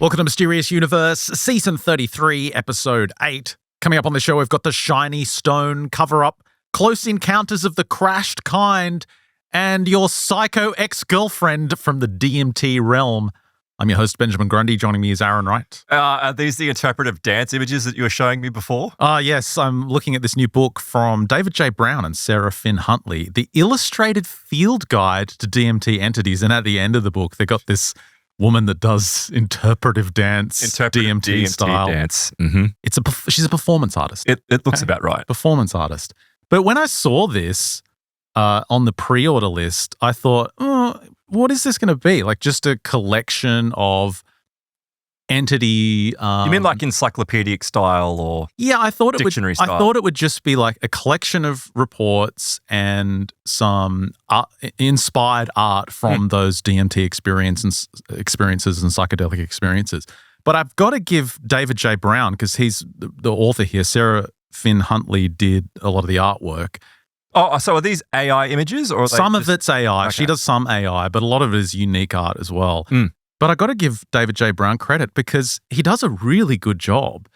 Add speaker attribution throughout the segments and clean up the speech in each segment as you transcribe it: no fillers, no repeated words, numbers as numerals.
Speaker 1: Welcome to Mysterious Universe, Season 33, Episode 8. Coming up on the show, we've got the Shiny Stone cover-up, Close Encounters of the Crashed Kind, and your psycho ex-girlfriend from the DMT realm. I'm your host, Benjamin Grundy. Joining me is Aaron Wright.
Speaker 2: Are these the interpretive dance images that you were showing me before?
Speaker 1: Yes, I'm looking at this new book from David J. Brown and Sarah Finn Huntley, The Illustrated Field Guide to DMT Entities. And at the end of the book, they got this woman that does interpretive dance, DMT style
Speaker 2: dance. Mm-hmm.
Speaker 1: She's a performance artist.
Speaker 2: It looks about right.
Speaker 1: Performance artist. But when I saw this on the pre-order list, I thought, what is this going to be? Like just a collection of entity.
Speaker 2: You mean like encyclopedic style or
Speaker 1: I thought
Speaker 2: dictionary style?
Speaker 1: I thought it would just be like a collection of reports and some inspired art from those DMT experiences and psychedelic experiences. But I've got to give David J. Brown, because he's the author here, Sarah Finn Huntley did a lot of the artwork.
Speaker 2: Oh, so are these AI images? Or
Speaker 1: some of it's AI. Okay. She does some AI, but a lot of it is unique art as well. But I got to give David J. Brown credit because he does a really good job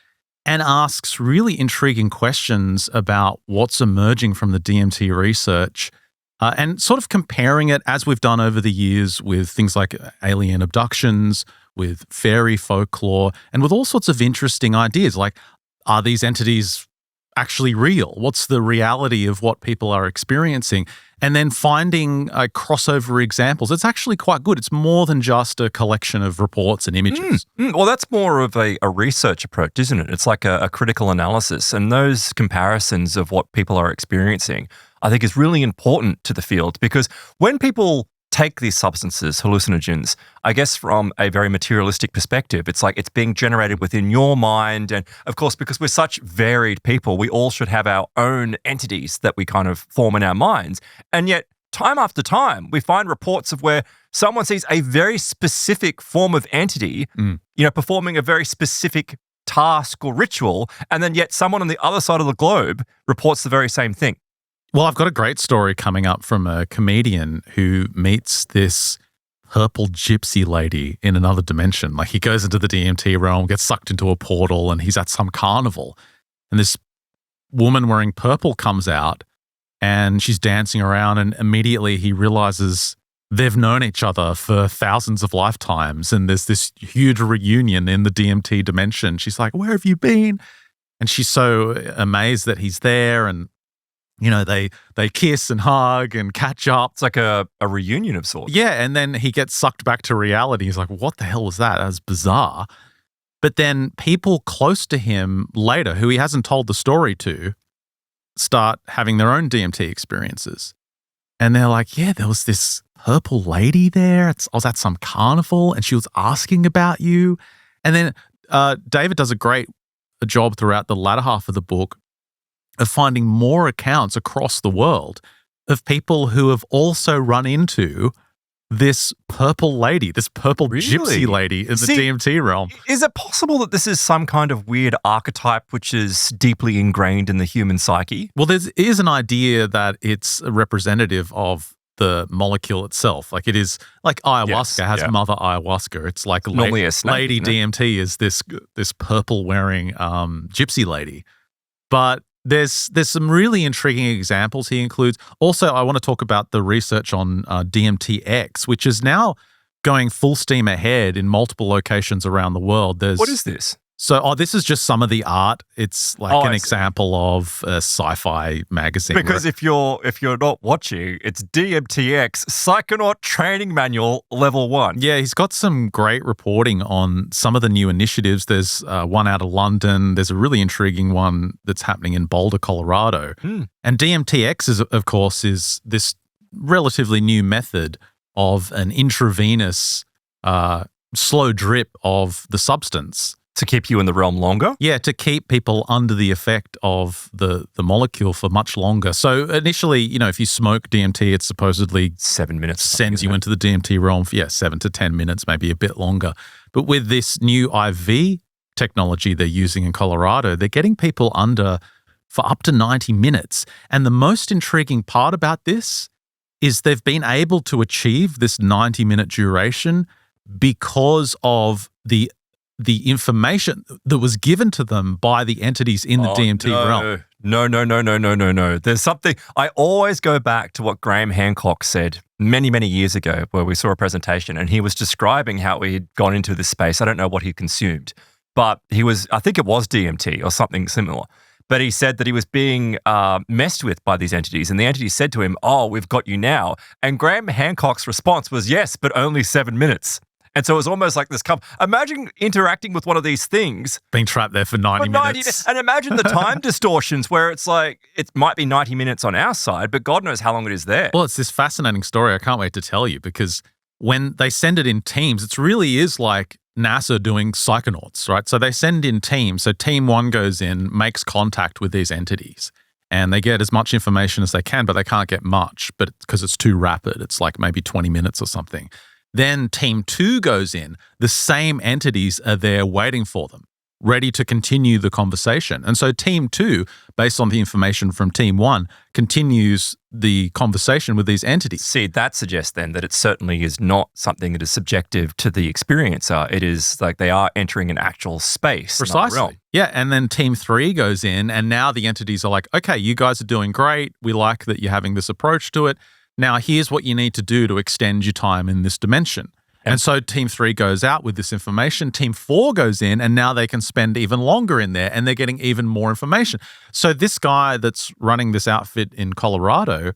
Speaker 1: and asks really intriguing questions about what's emerging from the DMT research and sort of comparing it, as we've done over the years, with things like alien abductions, with fairy folklore, and with all sorts of interesting ideas like, are these entities actually real? What's the reality of what people are experiencing? And then finding crossover examples. It's actually quite good. It's more than just a collection of reports and images.
Speaker 2: Well, that's more of a research approach, isn't it? It's like a critical analysis. And those comparisons of what people are experiencing, I think, is really important to the field, because when people take these substances, hallucinogens, I guess from a very materialistic perspective, it's like it's being generated within your mind. And of course, because we're such varied people, we all should have our own entities that we kind of form in our minds. And yet, time after time, we find reports of where someone sees a very specific form of entity, performing a very specific task or ritual, and then yet someone on the other side of the globe reports the very same thing.
Speaker 1: Well, I've got a great story coming up from a comedian who meets this purple gypsy lady in another dimension. Like, he goes into the DMT realm, gets sucked into a portal, and he's at some carnival. And this woman wearing purple comes out, and she's dancing around, and immediately he realizes they've known each other for thousands of lifetimes, and there's this huge reunion in the DMT dimension. She's like, "Where have you been?" And she's so amazed that he's there, and they kiss and hug and catch up.
Speaker 2: It's like a reunion of sorts.
Speaker 1: Yeah, and then he gets sucked back to reality. He's like, what the hell was that? That was bizarre. But then people close to him later, who he hasn't told the story to, start having their own DMT experiences. And they're like, yeah, there was this purple lady there. I was at some carnival, and she was asking about you. And then David does a great job throughout the latter half of the book of finding more accounts across the world of people who have also run into this purple lady, this purple gypsy lady in the DMT realm.
Speaker 2: Is it possible that this is some kind of weird archetype which is deeply ingrained in the human psyche?
Speaker 1: Well, there is an idea that it's a representative of the molecule itself. Like, it is like ayahuasca has mother ayahuasca. It's like
Speaker 2: normally a snake,
Speaker 1: lady DMT is this purple wearing gypsy lady. But there's some really intriguing examples he includes. Also, I want to talk about the research on DMTX, which is now going full steam ahead in multiple locations around the world.
Speaker 2: What is this?
Speaker 1: So, this is just some of the art. It's like an example of a sci-fi magazine.
Speaker 2: Because if you're not watching, it's DMTX Psychonaut Training Manual Level 1.
Speaker 1: Yeah, he's got some great reporting on some of the new initiatives. There's one out of London. There's a really intriguing one that's happening in Boulder, Colorado. And DMTX, of course, is this relatively new method of an intravenous slow drip of the substance.
Speaker 2: To keep you in the realm longer?
Speaker 1: Yeah, to keep people under the effect of the molecule for much longer. So initially, if you smoke DMT, it supposedly
Speaker 2: 7 minutes
Speaker 1: sends you into the DMT realm for 7 to 10 minutes, maybe a bit longer. But with this new IV technology they're using in Colorado, they're getting people under for up to 90 minutes. And the most intriguing part about this is they've been able to achieve this 90-minute duration because of the the information that was given to them by the entities in the DMT realm.
Speaker 2: No. There's something, I always go back to what Graham Hancock said many, many years ago, where we saw a presentation and he was describing how he had gone into this space. I don't know what he consumed, but I think it was DMT or something similar. But he said that he was being messed with by these entities, and the entities said to him, "Oh, we've got you now." And Graham Hancock's response was, "Yes, but only 7 minutes." And so it was almost like this. Imagine interacting with one of these things.
Speaker 1: Being trapped there for 90 minutes.
Speaker 2: And imagine the time distortions where it's like, it might be 90 minutes on our side, but God knows how long it is there.
Speaker 1: Well, it's this fascinating story. I can't wait to tell you, because when they send it in teams, it really is like NASA doing psychonauts, right? So they send in teams. So team 1 goes in, makes contact with these entities, and they get as much information as they can, but they can't get much, but because it's too rapid. It's like maybe 20 minutes or something. Then team 2 goes in. The same entities are there waiting for them, ready to continue the conversation. And so team 2, based on the information from team 1, continues the conversation with these entities.
Speaker 2: See, that suggests then that it certainly is not something that is subjective to the experiencer. It is like they are entering an actual space.
Speaker 1: Precisely.
Speaker 2: Realm.
Speaker 1: Yeah. And then team 3 goes in, and now the entities are like, okay, you guys are doing great. We like that you're having this approach to it. Now, here's what you need to do to extend your time in this dimension. And so team 3 goes out with this information. Team 4 goes in, and now they can spend even longer in there, and they're getting even more information. So this guy that's running this outfit in Colorado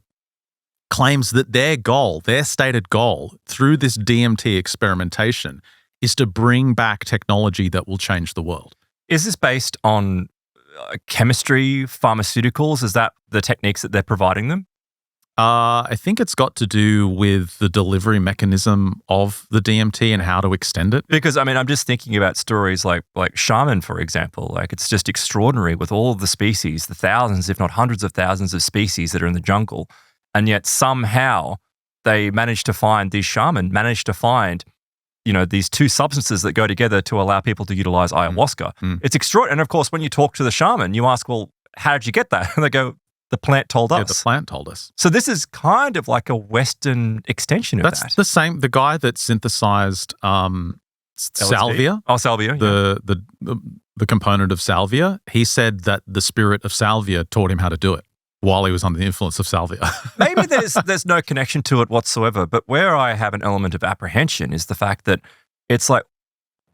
Speaker 1: claims that their stated goal through this DMT experimentation is to bring back technology that will change the world.
Speaker 2: Is this based on chemistry, pharmaceuticals? Is that the techniques that they're providing them?
Speaker 1: I think it's got to do with the delivery mechanism of the DMT and how to extend it.
Speaker 2: Because, I mean, I'm just thinking about stories like shaman, for example. Like, it's just extraordinary with all of the species, the thousands, if not hundreds of thousands of species that are in the jungle. And yet somehow these shaman managed to find, these two substances that go together to allow people to utilize ayahuasca. It's extraordinary. And of course, when you talk to the shaman, you ask, well, how did you get that? And they go, the plant told us.
Speaker 1: Yeah, the plant told us.
Speaker 2: So this is kind of like a Western extension of that.
Speaker 1: That's the same. The guy that synthesized salvia.
Speaker 2: Oh, salvia.
Speaker 1: The component of salvia. He said that the spirit of salvia taught him how to do it while he was under the influence of salvia.
Speaker 2: Maybe there's no connection to it whatsoever. But where I have an element of apprehension is the fact that it's like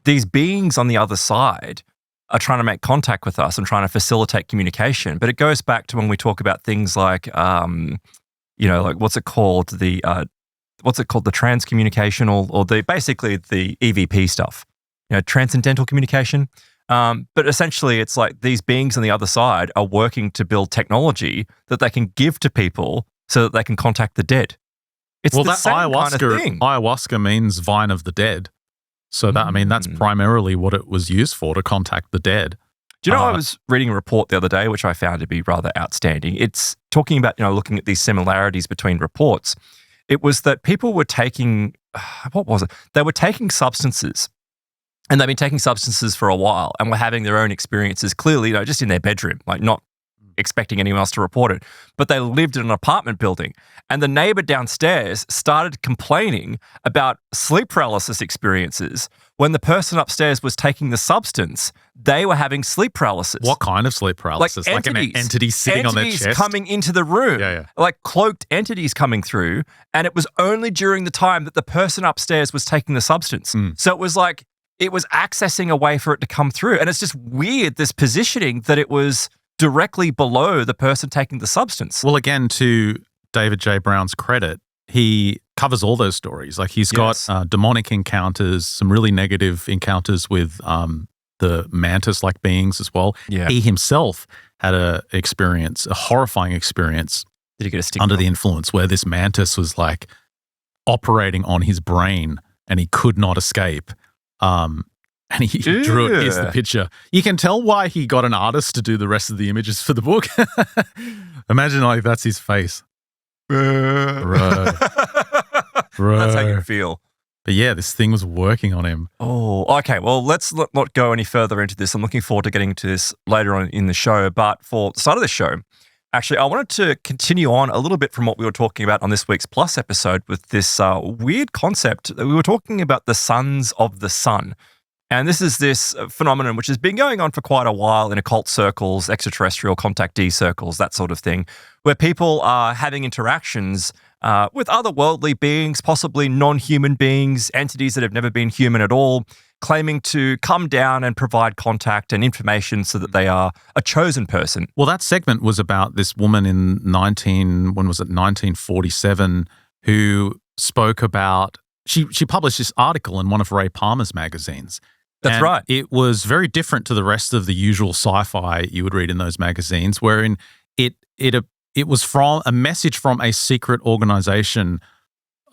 Speaker 2: these beings on the other side are trying to make contact with us and trying to facilitate communication. But it goes back to when we talk about things like, like what's it called? The transcommunication or basically the EVP stuff, transcendental communication. But essentially it's like these beings on the other side are working to build technology that they can give to people so that they can contact the dead. It's the same kind of thing.
Speaker 1: Ayahuasca means vine of the dead. So that's primarily what it was used for, to contact the dead.
Speaker 2: Do you know, I was reading a report the other day, which I found to be rather outstanding. It's talking about, looking at these similarities between reports. It was that people were taking, what was it? They were taking substances, and they've been taking substances for a while, and were having their own experiences, clearly, just in their bedroom, like not expecting anyone else to report it. But they lived in an apartment building, and the neighbor downstairs started complaining about sleep paralysis experiences. When the person upstairs was taking the substance, they were having sleep paralysis.
Speaker 1: What kind of sleep paralysis? Like an entity sitting on their chest?
Speaker 2: Entities coming into the room.
Speaker 1: Yeah.
Speaker 2: Like cloaked entities coming through, and it was only during the time that the person upstairs was taking the substance. So it was like, it was accessing a way for it to come through. And it's just weird, this positioning that it was directly below the person taking the substance.
Speaker 1: Well, again, to David J. Brown's credit, he covers all those stories. Like he's got demonic encounters, some really negative encounters with the Mantis-like beings as well.
Speaker 2: Yeah.
Speaker 1: He himself had a horrifying experience.
Speaker 2: Did he get a stick
Speaker 1: under the influence where this Mantis was like operating on his brain and he could not escape. And he drew it. Here's the picture. You can tell why he got an artist to do the rest of the images for the book. Imagine like that's his face. Bro.
Speaker 2: That's how you feel.
Speaker 1: But yeah, this thing was working on him.
Speaker 2: Oh, okay. Well, let's not go any further into this. I'm looking forward to getting to this later on in the show. But for the start of the show, actually, I wanted to continue on a little bit from what we were talking about on this week's Plus episode with this weird concept. We were talking about the sons of the sun. And this is this phenomenon which has been going on for quite a while in occult circles, extraterrestrial contactee circles, that sort of thing, where people are having interactions with otherworldly beings, possibly non-human beings, entities that have never been human at all, claiming to come down and provide contact and information so that they are a chosen person.
Speaker 1: Well, that segment was about this woman in 1947, who spoke about, she published this article in one of Ray Palmer's magazines.
Speaker 2: That's right.
Speaker 1: It was very different to the rest of the usual sci-fi you would read in those magazines, wherein it was from a message from a secret organization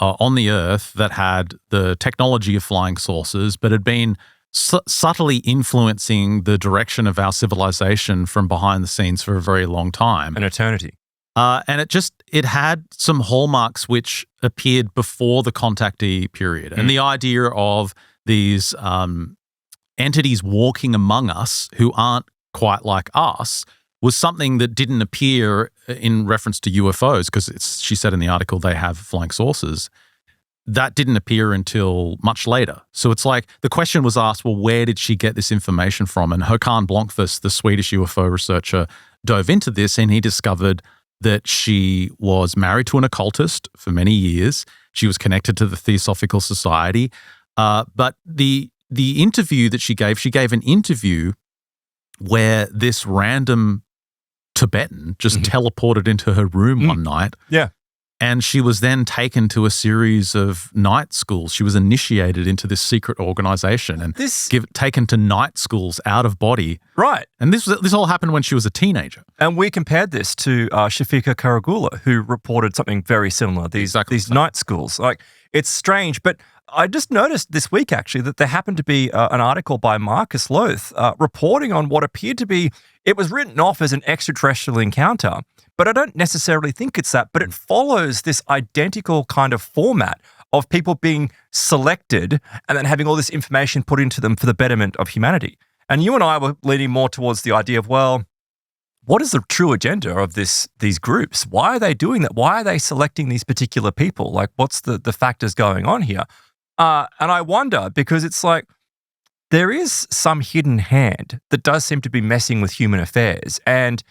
Speaker 1: on the Earth that had the technology of flying saucers, but had been subtly influencing the direction of our civilization from behind the scenes for a very long time.
Speaker 2: An eternity.
Speaker 1: And it had some hallmarks which appeared before the contactee period. And the idea of these entities walking among us who aren't quite like us was something that didn't appear in reference to UFOs, because she said in the article they have flying saucers. That didn't appear until much later. So it's like the question was asked, well, where did she get this information from? And Håkan Blomqvist, the Swedish UFO researcher, dove into this, and he discovered that she was married to an occultist for many years. She was connected to the Theosophical Society. But the interview that she gave an interview where this random Tibetan just teleported into her room one night.
Speaker 2: Yeah.
Speaker 1: And she was then taken to a series of night schools. She was initiated into this secret organization and taken to night schools out of body.
Speaker 2: Right.
Speaker 1: And this all happened when she was a teenager.
Speaker 2: And we compared this to Shafika Karagula, who reported something very similar, these night schools. Like, it's strange, but I just noticed this week, actually, that there happened to be an article by Marcus Loth reporting on what appeared to be, it was written off as an extraterrestrial encounter, but I don't necessarily think it's that, but it follows this identical kind of format of people being selected and then having all this information put into them for the betterment of humanity. And you and I were leaning more towards the idea of, well, what is the true agenda of these groups? Why are they doing that? Why are they selecting these particular people? Like, what's the factors going on here? And I wonder, because it's like, there is some hidden hand that does seem to be messing with human affairs. And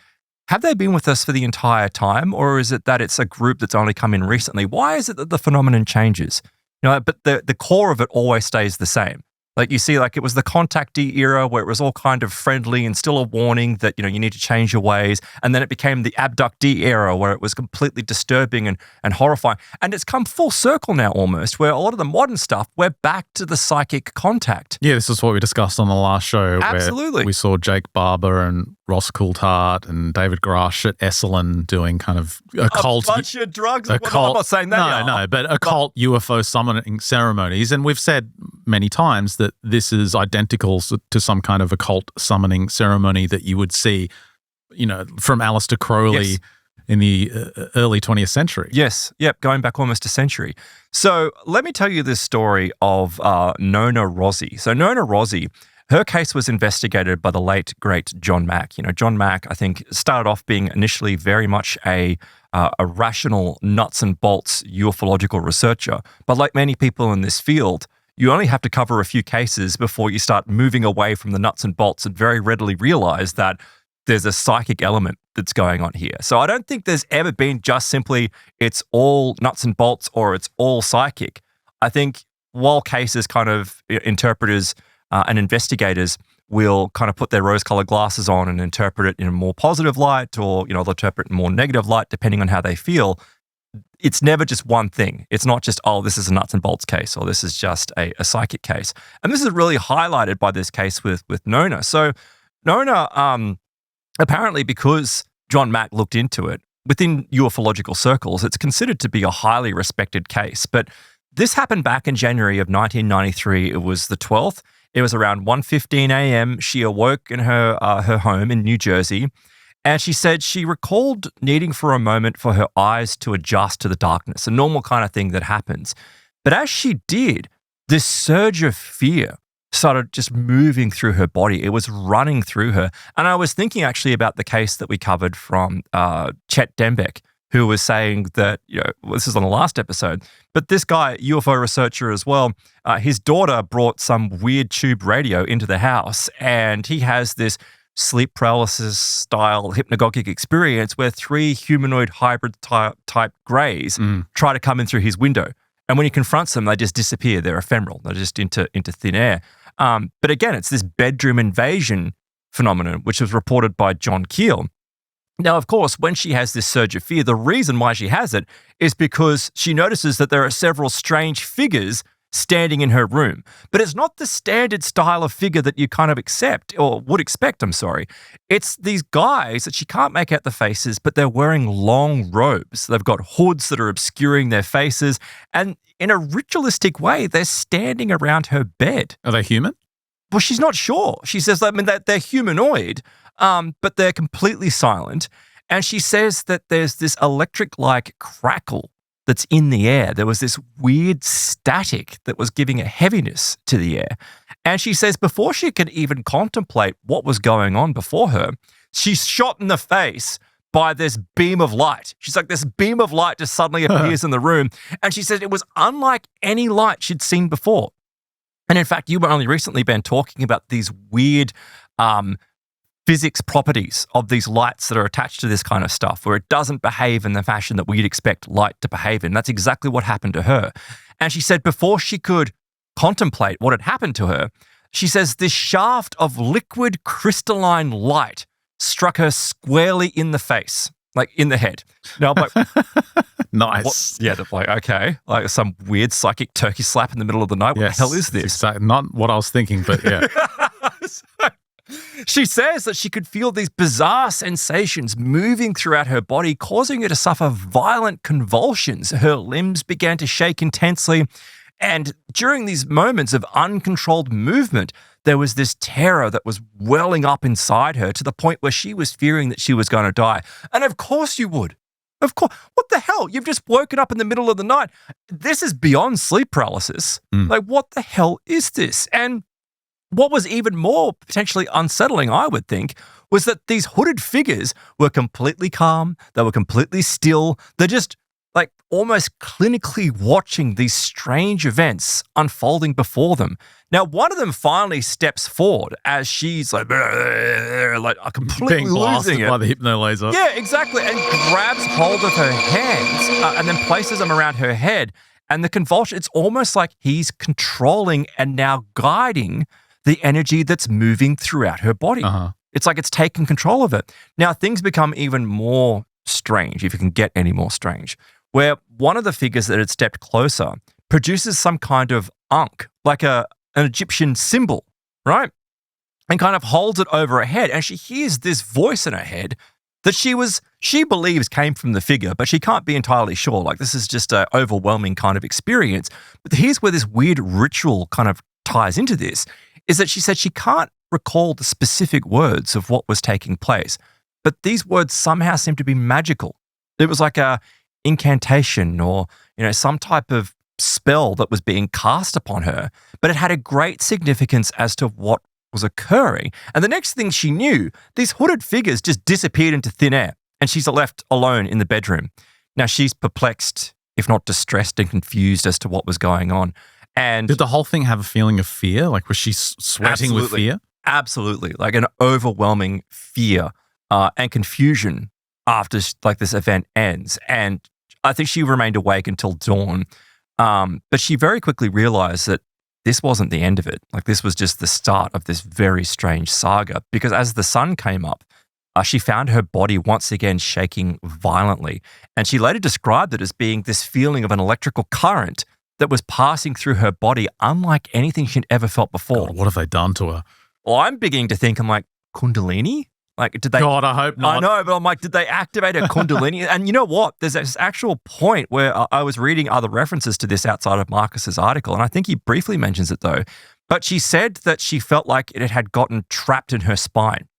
Speaker 2: have they been with us for the entire time, or is it that it's a group that's only come in recently? Why is it that the phenomenon changes? But the core of it always stays the same. Like, you see, like, it was the contactee era where it was all kind of friendly and still a warning that, you need to change your ways. And then it became the abductee era where it was completely disturbing and horrifying. And it's come full circle now almost, where a lot of the modern stuff, we're back to the psychic contact.
Speaker 1: Yeah, this is what we discussed on the last show.
Speaker 2: Absolutely.
Speaker 1: Where we saw Jake Barber and Ross Coulthard and David Grush at Esalen doing kind of occult.
Speaker 2: A bunch of drugs. I'm not saying that.
Speaker 1: No, but occult UFO summoning ceremonies. And we've said many times that this is identical to some kind of occult summoning ceremony that you would see, from Aleister Crowley in the early 20th century.
Speaker 2: Yes. Yep. Going back almost a century. So let me tell you this story of Nona Rosie. So Nona Rosie, her case was investigated by the late, great John Mack. John Mack, I think, started off being initially very much a rational nuts and bolts ufological researcher. But like many people in this field, you only have to cover a few cases before you start moving away from the nuts and bolts and very readily realize that there's a psychic element that's going on here. So I don't think there's ever been just simply it's all nuts and bolts or it's all psychic. I think while cases kind of interpreters and investigators will kind of put their rose-colored glasses on and interpret it in a more positive light, or, they'll interpret it in a more negative light depending on how they feel. It's never just one thing. It's not just, oh, this is a nuts and bolts case, or this is just a psychic case. And this is really highlighted by this case with Nona. So Nona, apparently because John Mack looked into it, within ufological circles, it's considered to be a highly respected case. But this happened back in January of 1993. It was the 12th. It was around 1:15 a.m. She awoke in her home in New Jersey. And she said she recalled needing for a moment for her eyes to adjust to the darkness, a normal kind of thing that happens. But as she did, this surge of fear started just moving through her body. It was running through her. And I was thinking actually about the case that we covered from Chet Dembeck, who was saying that, this is on the last episode, but this guy, UFO researcher as well, his daughter brought some weird tube radio into the house, and he has this sleep paralysis style hypnagogic experience where 3 humanoid hybrid type greys try to come in through his window. And when he confronts them, they just disappear. They're ephemeral. They're just into thin air. But again, it's this bedroom invasion phenomenon, which was reported by John Keel. Now, of course, when she has this surge of fear, the reason why she has it is because she notices that there are several strange figures standing in her room. But it's not the standard style of figure that you kind of accept or would expect, It's these guys that she can't make out the faces, but they're wearing long robes. They've got hoods that are obscuring their faces. And in a ritualistic way, they're standing around her bed.
Speaker 1: Are they human?
Speaker 2: Well, she's not sure. She says, they're humanoid, but they're completely silent. And she says that there's this electric-like crackle that's in the air. There was this weird static that was giving a heaviness to the air. And she says before she could even contemplate what was going on before her, she's shot in the face by this beam of light. She's like, this beam of light just suddenly appears in the room. And she said it was unlike any light she'd seen before. And in fact, you were only recently been talking about these weird physics properties of these lights that are attached to this kind of stuff, where it doesn't behave in the fashion that we'd expect light to behave in. That's exactly what happened to her. And she said before she could contemplate what had happened to her, she says this shaft of liquid crystalline light struck her squarely in the face, like in the head. Now, I'm like,
Speaker 1: nice.
Speaker 2: Yeah, like, okay, like some weird psychic turkey slap in the middle of the night. What the hell is this?
Speaker 1: Exactly. Not what I was thinking, but yeah.
Speaker 2: She says that she could feel these bizarre sensations moving throughout her body, causing her to suffer violent convulsions. Her limbs began to shake intensely. And during these moments of uncontrolled movement, there was this terror that was welling up inside her to the point where she was fearing that she was going to die. And of course you would. Of course. What the hell? You've just woken up in the middle of the night. This is beyond sleep paralysis. Like, what the hell is this? And what was even more potentially unsettling, I would think, was that these hooded figures were completely calm. They were completely still. They're just like almost clinically watching these strange events unfolding before them. Now, one of them finally steps forward as she's like completely
Speaker 1: being blasted
Speaker 2: losing it
Speaker 1: by the hypno laser.
Speaker 2: Yeah, exactly. And grabs hold of her hands and then places them around her head. And the convulsion, it's almost like he's controlling and now guiding the energy that's moving throughout her body. It's like it's taking control of it. Now, things become even more strange, if you can get any more strange, where one of the figures that had stepped closer produces some kind of ankh, like an Egyptian symbol, right? And kind of holds it over her head. And she hears this voice in her head that she believes came from the figure, but she can't be entirely sure. Like, this is just an overwhelming kind of experience. But here's where this weird ritual kind of ties into this, is that she said she can't recall the specific words of what was taking place, but these words somehow seem to be magical. It was like a incantation or, some type of spell that was being cast upon her, but it had a great significance as to what was occurring. And the next thing she knew, these hooded figures just disappeared into thin air, and she's left alone in the bedroom. Now, she's perplexed, if not distressed and confused as to what was going on. And
Speaker 1: did the whole thing have a feeling of fear? Like, was she sweating with fear?
Speaker 2: Absolutely. Like an overwhelming fear and confusion after this event ends. And I think she remained awake until dawn. But she very quickly realized that this wasn't the end of it. Like, this was just the start of this very strange saga, because as the sun came up, she found her body once again shaking violently. And she later described it as being this feeling of an electrical current that was passing through her body unlike anything she'd ever felt before.
Speaker 1: God, what have they done to her?
Speaker 2: Well, I'm beginning to think, I'm like, Kundalini? Like, did they?
Speaker 1: God, I hope not.
Speaker 2: I know, but I'm like, did they activate a Kundalini? And you know what? There's this actual point where I was reading other references to this outside of Marcus's article, and I think he briefly mentions it though. But she said that she felt like it had gotten trapped in her spine.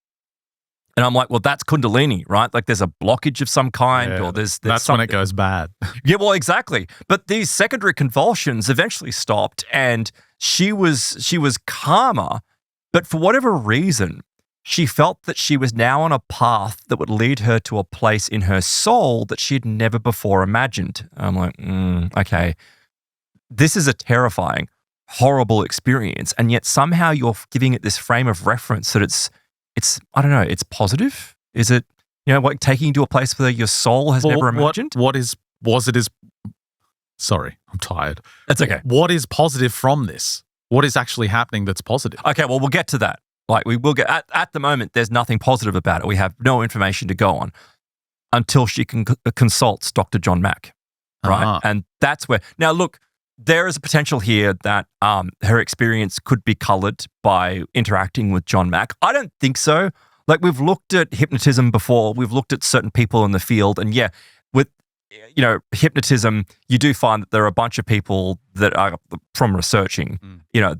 Speaker 2: And I'm like, well, that's Kundalini, right? Like, there's a blockage of some kind, or there's
Speaker 1: that's
Speaker 2: something.
Speaker 1: When it goes bad.
Speaker 2: Yeah, well, exactly. But these secondary convulsions eventually stopped, and she was calmer. But for whatever reason, she felt that she was now on a path that would lead her to a place in her soul that she had never before imagined. I'm like, okay, this is a terrifying, horrible experience. And yet somehow you're giving it this frame of reference that it's I don't know, it's positive. Is it, like taking you to a place where your soul has never imagined?
Speaker 1: Sorry, I'm tired.
Speaker 2: That's okay.
Speaker 1: What is positive from this? What is actually happening that's positive?
Speaker 2: Okay, well, we'll get to that. Like we will get at the moment, there's nothing positive about it. We have no information to go on until she consults Dr. John Mack, right?
Speaker 1: Uh-huh.
Speaker 2: And that's where now look, there is a potential here that her experience could be colored by interacting with John Mack. I don't think so. Like we've looked at hypnotism before, we've looked at certain people in the field, and yeah, with hypnotism, you do find that there are a bunch of people that are from researching,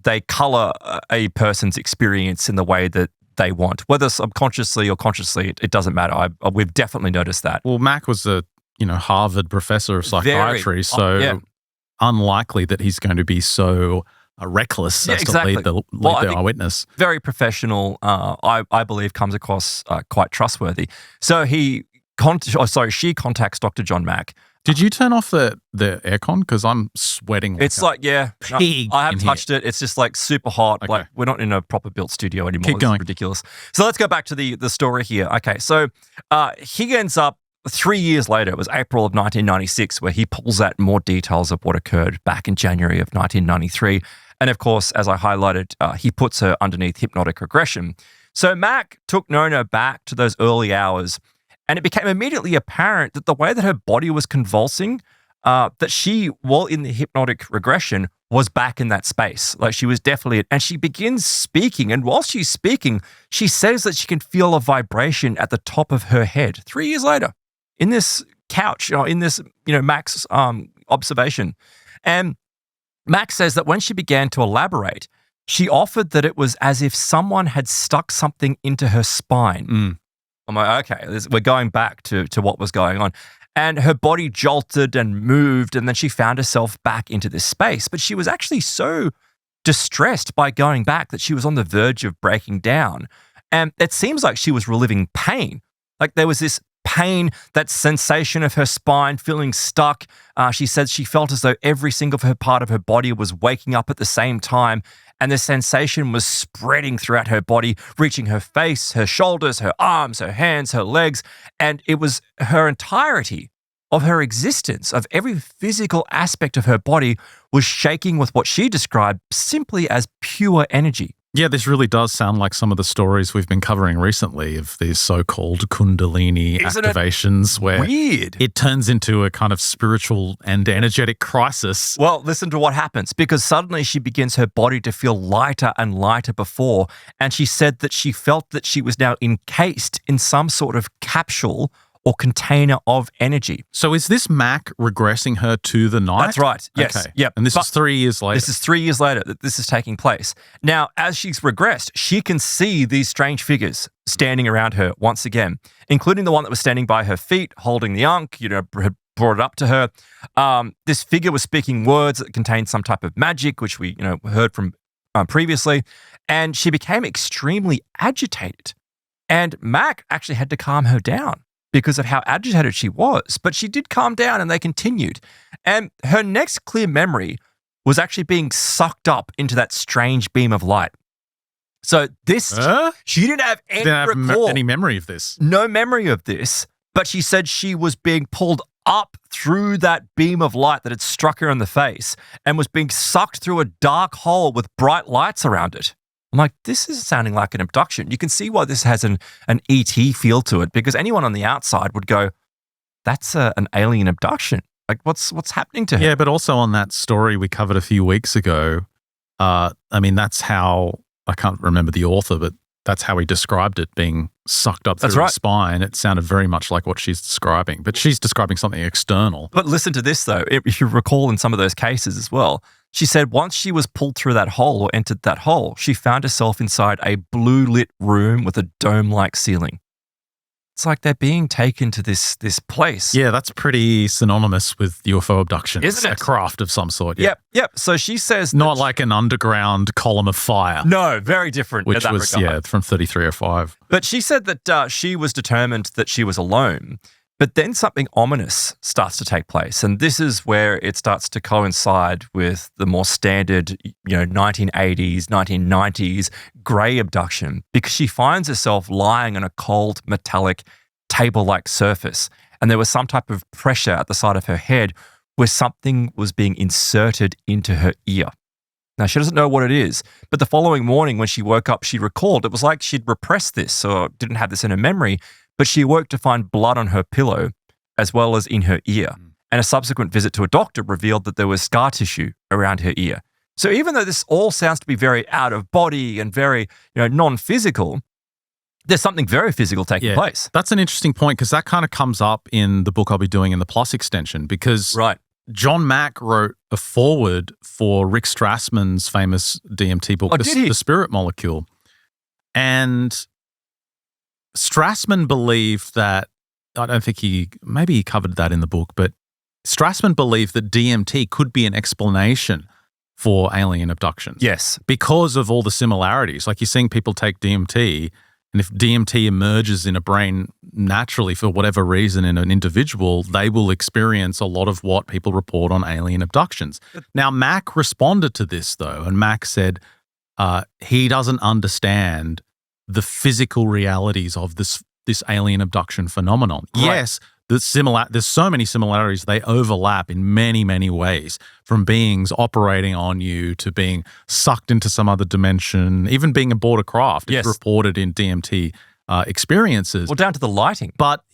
Speaker 2: they color a person's experience in the way that they want, whether subconsciously or consciously, it doesn't matter. We've definitely noticed that.
Speaker 1: Well, Mack was a Harvard professor of psychiatry, unlikely that he's going to be so reckless as to lead the eyewitness.
Speaker 2: Very professional, I believe, comes across quite trustworthy. So she contacts Dr. John Mack.
Speaker 1: Did you turn off the aircon? Because I'm sweating.
Speaker 2: I haven't touched it. It's just like super hot.
Speaker 1: Okay.
Speaker 2: Like we're not in a proper built studio anymore.
Speaker 1: Keep going.
Speaker 2: It's ridiculous. So let's go back to the story here. Okay, so he ends up 3 years later. It was April of 1996 where he pulls out more details of what occurred back in January of 1993. And of course, as I highlighted, he puts her underneath hypnotic regression. So Mack took Nona back to those early hours. And it became immediately apparent that the way that her body was convulsing, that she, while in the hypnotic regression, was back in that space. Like she was definitely, and she begins speaking. And while she's speaking, she says that she can feel a vibration at the top of her head 3 years later in this couch, in this, Mack's observation. And Mack says that when she began to elaborate, she offered that it was as if someone had stuck something into her spine. I'm like, okay, we're going back to what was going on. And her body jolted and moved, and then she found herself back into this space. But she was actually so distressed by going back that she was on the verge of breaking down. And it seems like she was reliving pain. Like there was this pain, that sensation of her spine feeling stuck. She said she felt as though every single part of her body was waking up at the same time. And the sensation was spreading throughout her body, reaching her face, her shoulders, her arms, her hands, her legs. And it was her entirety of her existence, of every physical aspect of her body was shaking with what she described simply as pure energy.
Speaker 1: Yeah, this really does sound like some of the stories we've been covering recently of these so-called Kundalini activations where it turns into a kind of spiritual and energetic crisis.
Speaker 2: Well, listen to what happens, because suddenly she begins her body to feel lighter and lighter before, and she said that she felt that she was now encased in some sort of capsule or container of energy.
Speaker 1: So is this Mack regressing her to the night?
Speaker 2: That's right. Yes.
Speaker 1: Okay.
Speaker 2: Yep.
Speaker 1: And this is 3 years later.
Speaker 2: This is 3 years later that this is taking place. Now, as she's regressed, she can see these strange figures standing around her once again, including the one that was standing by her feet, holding the ankh, had brought it up to her. This figure was speaking words that contained some type of magic, which we, heard from previously. And she became extremely agitated. And Mack actually had to calm her down because of how agitated she was. But she did calm down and they continued. And her next clear memory was actually being sucked up into that strange beam of light. So this, she didn't have
Speaker 1: any memory of this.
Speaker 2: No memory of this, but she said she was being pulled up through that beam of light that had struck her in the face and was being sucked through a dark hole with bright lights around it. I'm like, this is sounding like an abduction. You can see why this has an ET feel to it, because anyone on the outside would go, that's an alien abduction. Like, what's happening to her?
Speaker 1: Yeah, but also on that story we covered a few weeks ago, that's how, I can't remember the author, but that's how he described it, being sucked up through the spine. It sounded very much like what she's describing, but she's describing something external.
Speaker 2: But listen to this, though. If you recall in some of those cases as well, she said once she was pulled through that hole or entered that hole, she found herself inside a blue-lit room with a dome-like ceiling. it's like they're being taken to this place.
Speaker 1: Yeah, that's pretty synonymous with UFO abduction.
Speaker 2: Isn't it?
Speaker 1: A craft of some sort. Yeah.
Speaker 2: Yep. So she says
Speaker 1: Not like an underground column of fire.
Speaker 2: no, very different.
Speaker 1: Which
Speaker 2: in that
Speaker 1: was,
Speaker 2: regard.
Speaker 1: from 3305.
Speaker 2: But she said that she was determined that she was alone. But then something ominous starts to take place. And this is where it starts to coincide with the more standard, 1980s, 1990s grey abduction, because she finds herself lying on a cold, metallic, table-like surface. And there was some type of pressure at the side of her head where something was being inserted into her ear. Now, she doesn't know what it is, but the following morning when she woke up, she recalled it was like she'd repressed this or didn't have this in her memory, but she awoke to find blood on her pillow as well as in her ear. And a subsequent visit to a doctor revealed that there was scar tissue around her ear. So even though this all sounds to be very out of body and very non-physical, there's something very physical taking place.
Speaker 1: That's an interesting point because that kind of comes up in the book I'll be doing in the Plus extension because John Mack wrote a foreword for Rick Strassman's famous DMT book, The Spirit Molecule. And Strassman believed that, I don't think maybe he covered that in the book, but Strassman believed that DMT could be an explanation for alien abductions.
Speaker 2: Yes.
Speaker 1: Because of all the similarities. Like you're seeing people take DMT, and if DMT emerges in a brain naturally for whatever reason in an individual, they will experience a lot of what people report on alien abductions. Now, Mack responded to this, though, and Mack said he doesn't understand the physical realities of this alien abduction phenomenon. Right. Yes, there's so many similarities. They overlap in many, many ways, from beings operating on you to being sucked into some other dimension, even being aboard a craft. It's reported in DMT experiences.
Speaker 2: Well, down to the lighting.
Speaker 1: But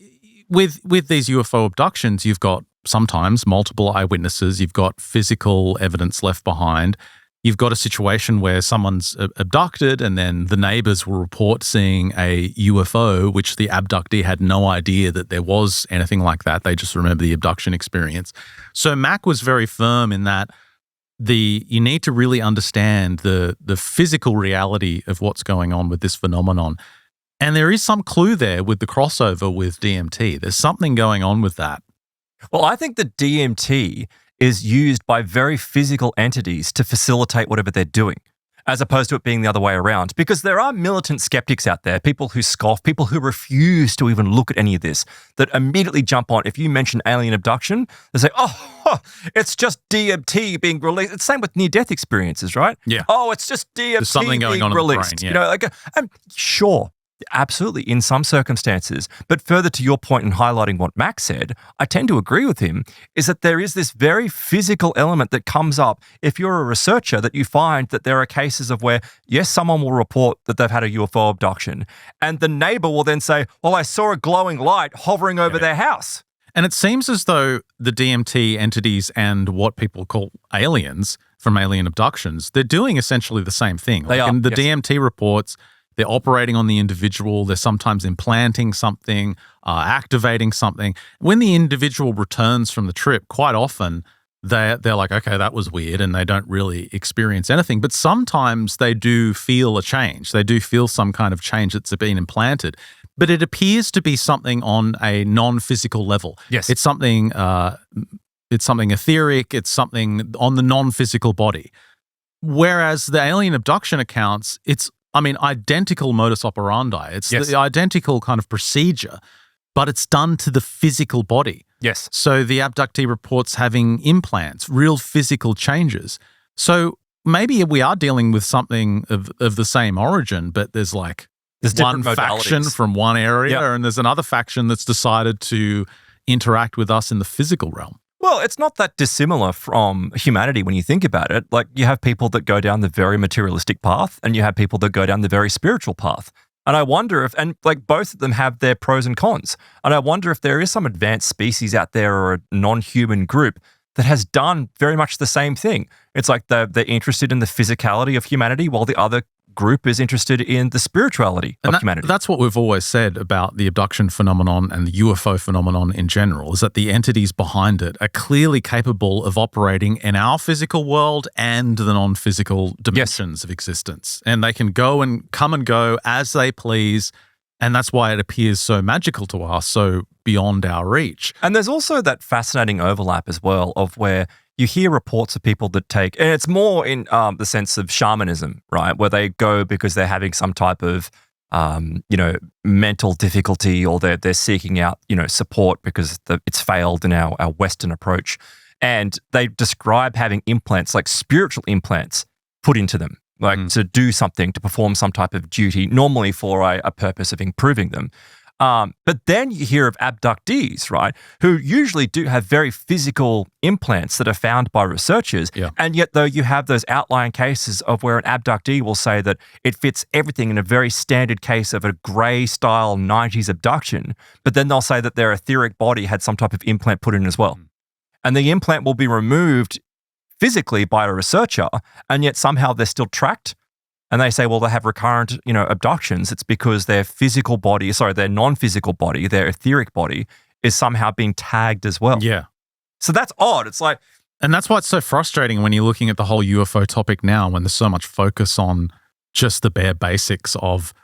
Speaker 1: with these UFO abductions, you've got sometimes multiple eyewitnesses. You've got physical evidence left behind. You've got a situation where someone's abducted and then the neighbors will report seeing a UFO, which the abductee had no idea that there was anything like that. They just remember the abduction experience. So Mack was very firm in that you need to really understand the physical reality of what's going on with this phenomenon. And there is some clue there with the crossover with DMT. There's something going on with that.
Speaker 2: Well, I think that DMT is used by very physical entities to facilitate whatever they're doing, as opposed to it being the other way around. Because there are militant skeptics out there, people who scoff, people who refuse to even look at any of this, that immediately jump on. If you mention alien abduction, they say, it's just DMT being released. It's the same with near-death experiences, right?
Speaker 1: Yeah.
Speaker 2: Oh, it's just DMT
Speaker 1: There's something going
Speaker 2: being
Speaker 1: on
Speaker 2: released.
Speaker 1: In the brain,
Speaker 2: I'm sure. Absolutely, in some circumstances. But further to your point in highlighting what Mack said, I tend to agree with him, is that there is this very physical element that comes up if you're a researcher, that you find that there are cases of where, yes, someone will report that they've had a UFO abduction, and the neighbor will then say, well, I saw a glowing light hovering over their house.
Speaker 1: And it seems as though the DMT entities and what people call aliens from alien abductions, they're doing essentially the same thing.
Speaker 2: They are.
Speaker 1: In the DMT reports, they're operating on the individual. They're sometimes implanting something, activating something. When the individual returns from the trip, quite often they're like, okay, that was weird, and they don't really experience anything. But sometimes they do feel a change. They do feel some kind of change that's been implanted. But it appears to be something on a non-physical level.
Speaker 2: Yes.
Speaker 1: It's something etheric. It's something on the non-physical body. Whereas the alien abduction accounts, it's identical modus operandi. It's the identical kind of procedure, but it's done to the physical body.
Speaker 2: Yes.
Speaker 1: So the abductee reports having implants, real physical changes. So maybe we are dealing with something of the same origin, but there's one faction from one area and there's another faction that's decided to interact with us in the physical realm.
Speaker 2: Well, it's not that dissimilar from humanity when you think about it. Like, you have people that go down the very materialistic path and you have people that go down the very spiritual path. And I wonder both of them have their pros and cons. And I wonder if there is some advanced species out there or a non-human group that has done very much the same thing. It's like they're interested in the physicality of humanity while the other group is interested in the spirituality of humanity.
Speaker 1: That's what we've always said about the abduction phenomenon and the UFO phenomenon in general, is that the entities behind it are clearly capable of operating in our physical world and the non-physical dimensions of existence. And they can go and come and go as they please. And that's why it appears so magical to us, so beyond our reach.
Speaker 2: And there's also that fascinating overlap as well of where you hear reports of people that take, and it's more in the sense of shamanism, right? Where they go because they're having some type of, mental difficulty, or they're seeking out, support because it's failed in our Western approach. And they describe having implants, like spiritual implants, put into them, like to do something, to perform some type of duty, normally for a purpose of improving them. But then you hear of abductees, right, who usually do have very physical implants that are found by researchers.
Speaker 1: Yeah.
Speaker 2: And yet, though, you have those outlying cases of where an abductee will say that it fits everything in a very standard case of a grey-style 90s abduction, but then they'll say that their etheric body had some type of implant put in as well. And the implant will be removed physically by a researcher, and yet somehow they're still tracked. And they say, well, they have recurrent, abductions. It's because their their non-physical body, their etheric body, is somehow being tagged as well.
Speaker 1: Yeah.
Speaker 2: So that's odd. It's like,
Speaker 1: and that's why it's so frustrating when you're looking at the whole UFO topic now, when there's so much focus on just the bare basics of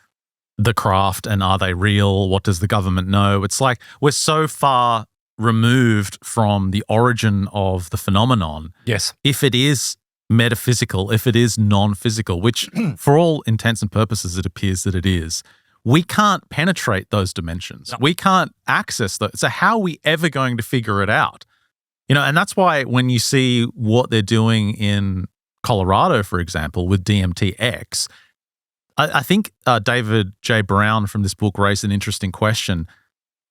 Speaker 1: the craft and are they real? What does the government know? It's like we're so far removed from the origin of the phenomenon.
Speaker 2: yes,
Speaker 1: If it is metaphysical, if it is non-physical, which for all intents and purposes it appears that it is, we can't penetrate those dimensions.
Speaker 2: No.
Speaker 1: We can't access those. So how are we ever going to figure it out? And that's why when you see what they're doing in Colorado, for example, with DMTX, I think David J. Brown from this book raised an interesting question,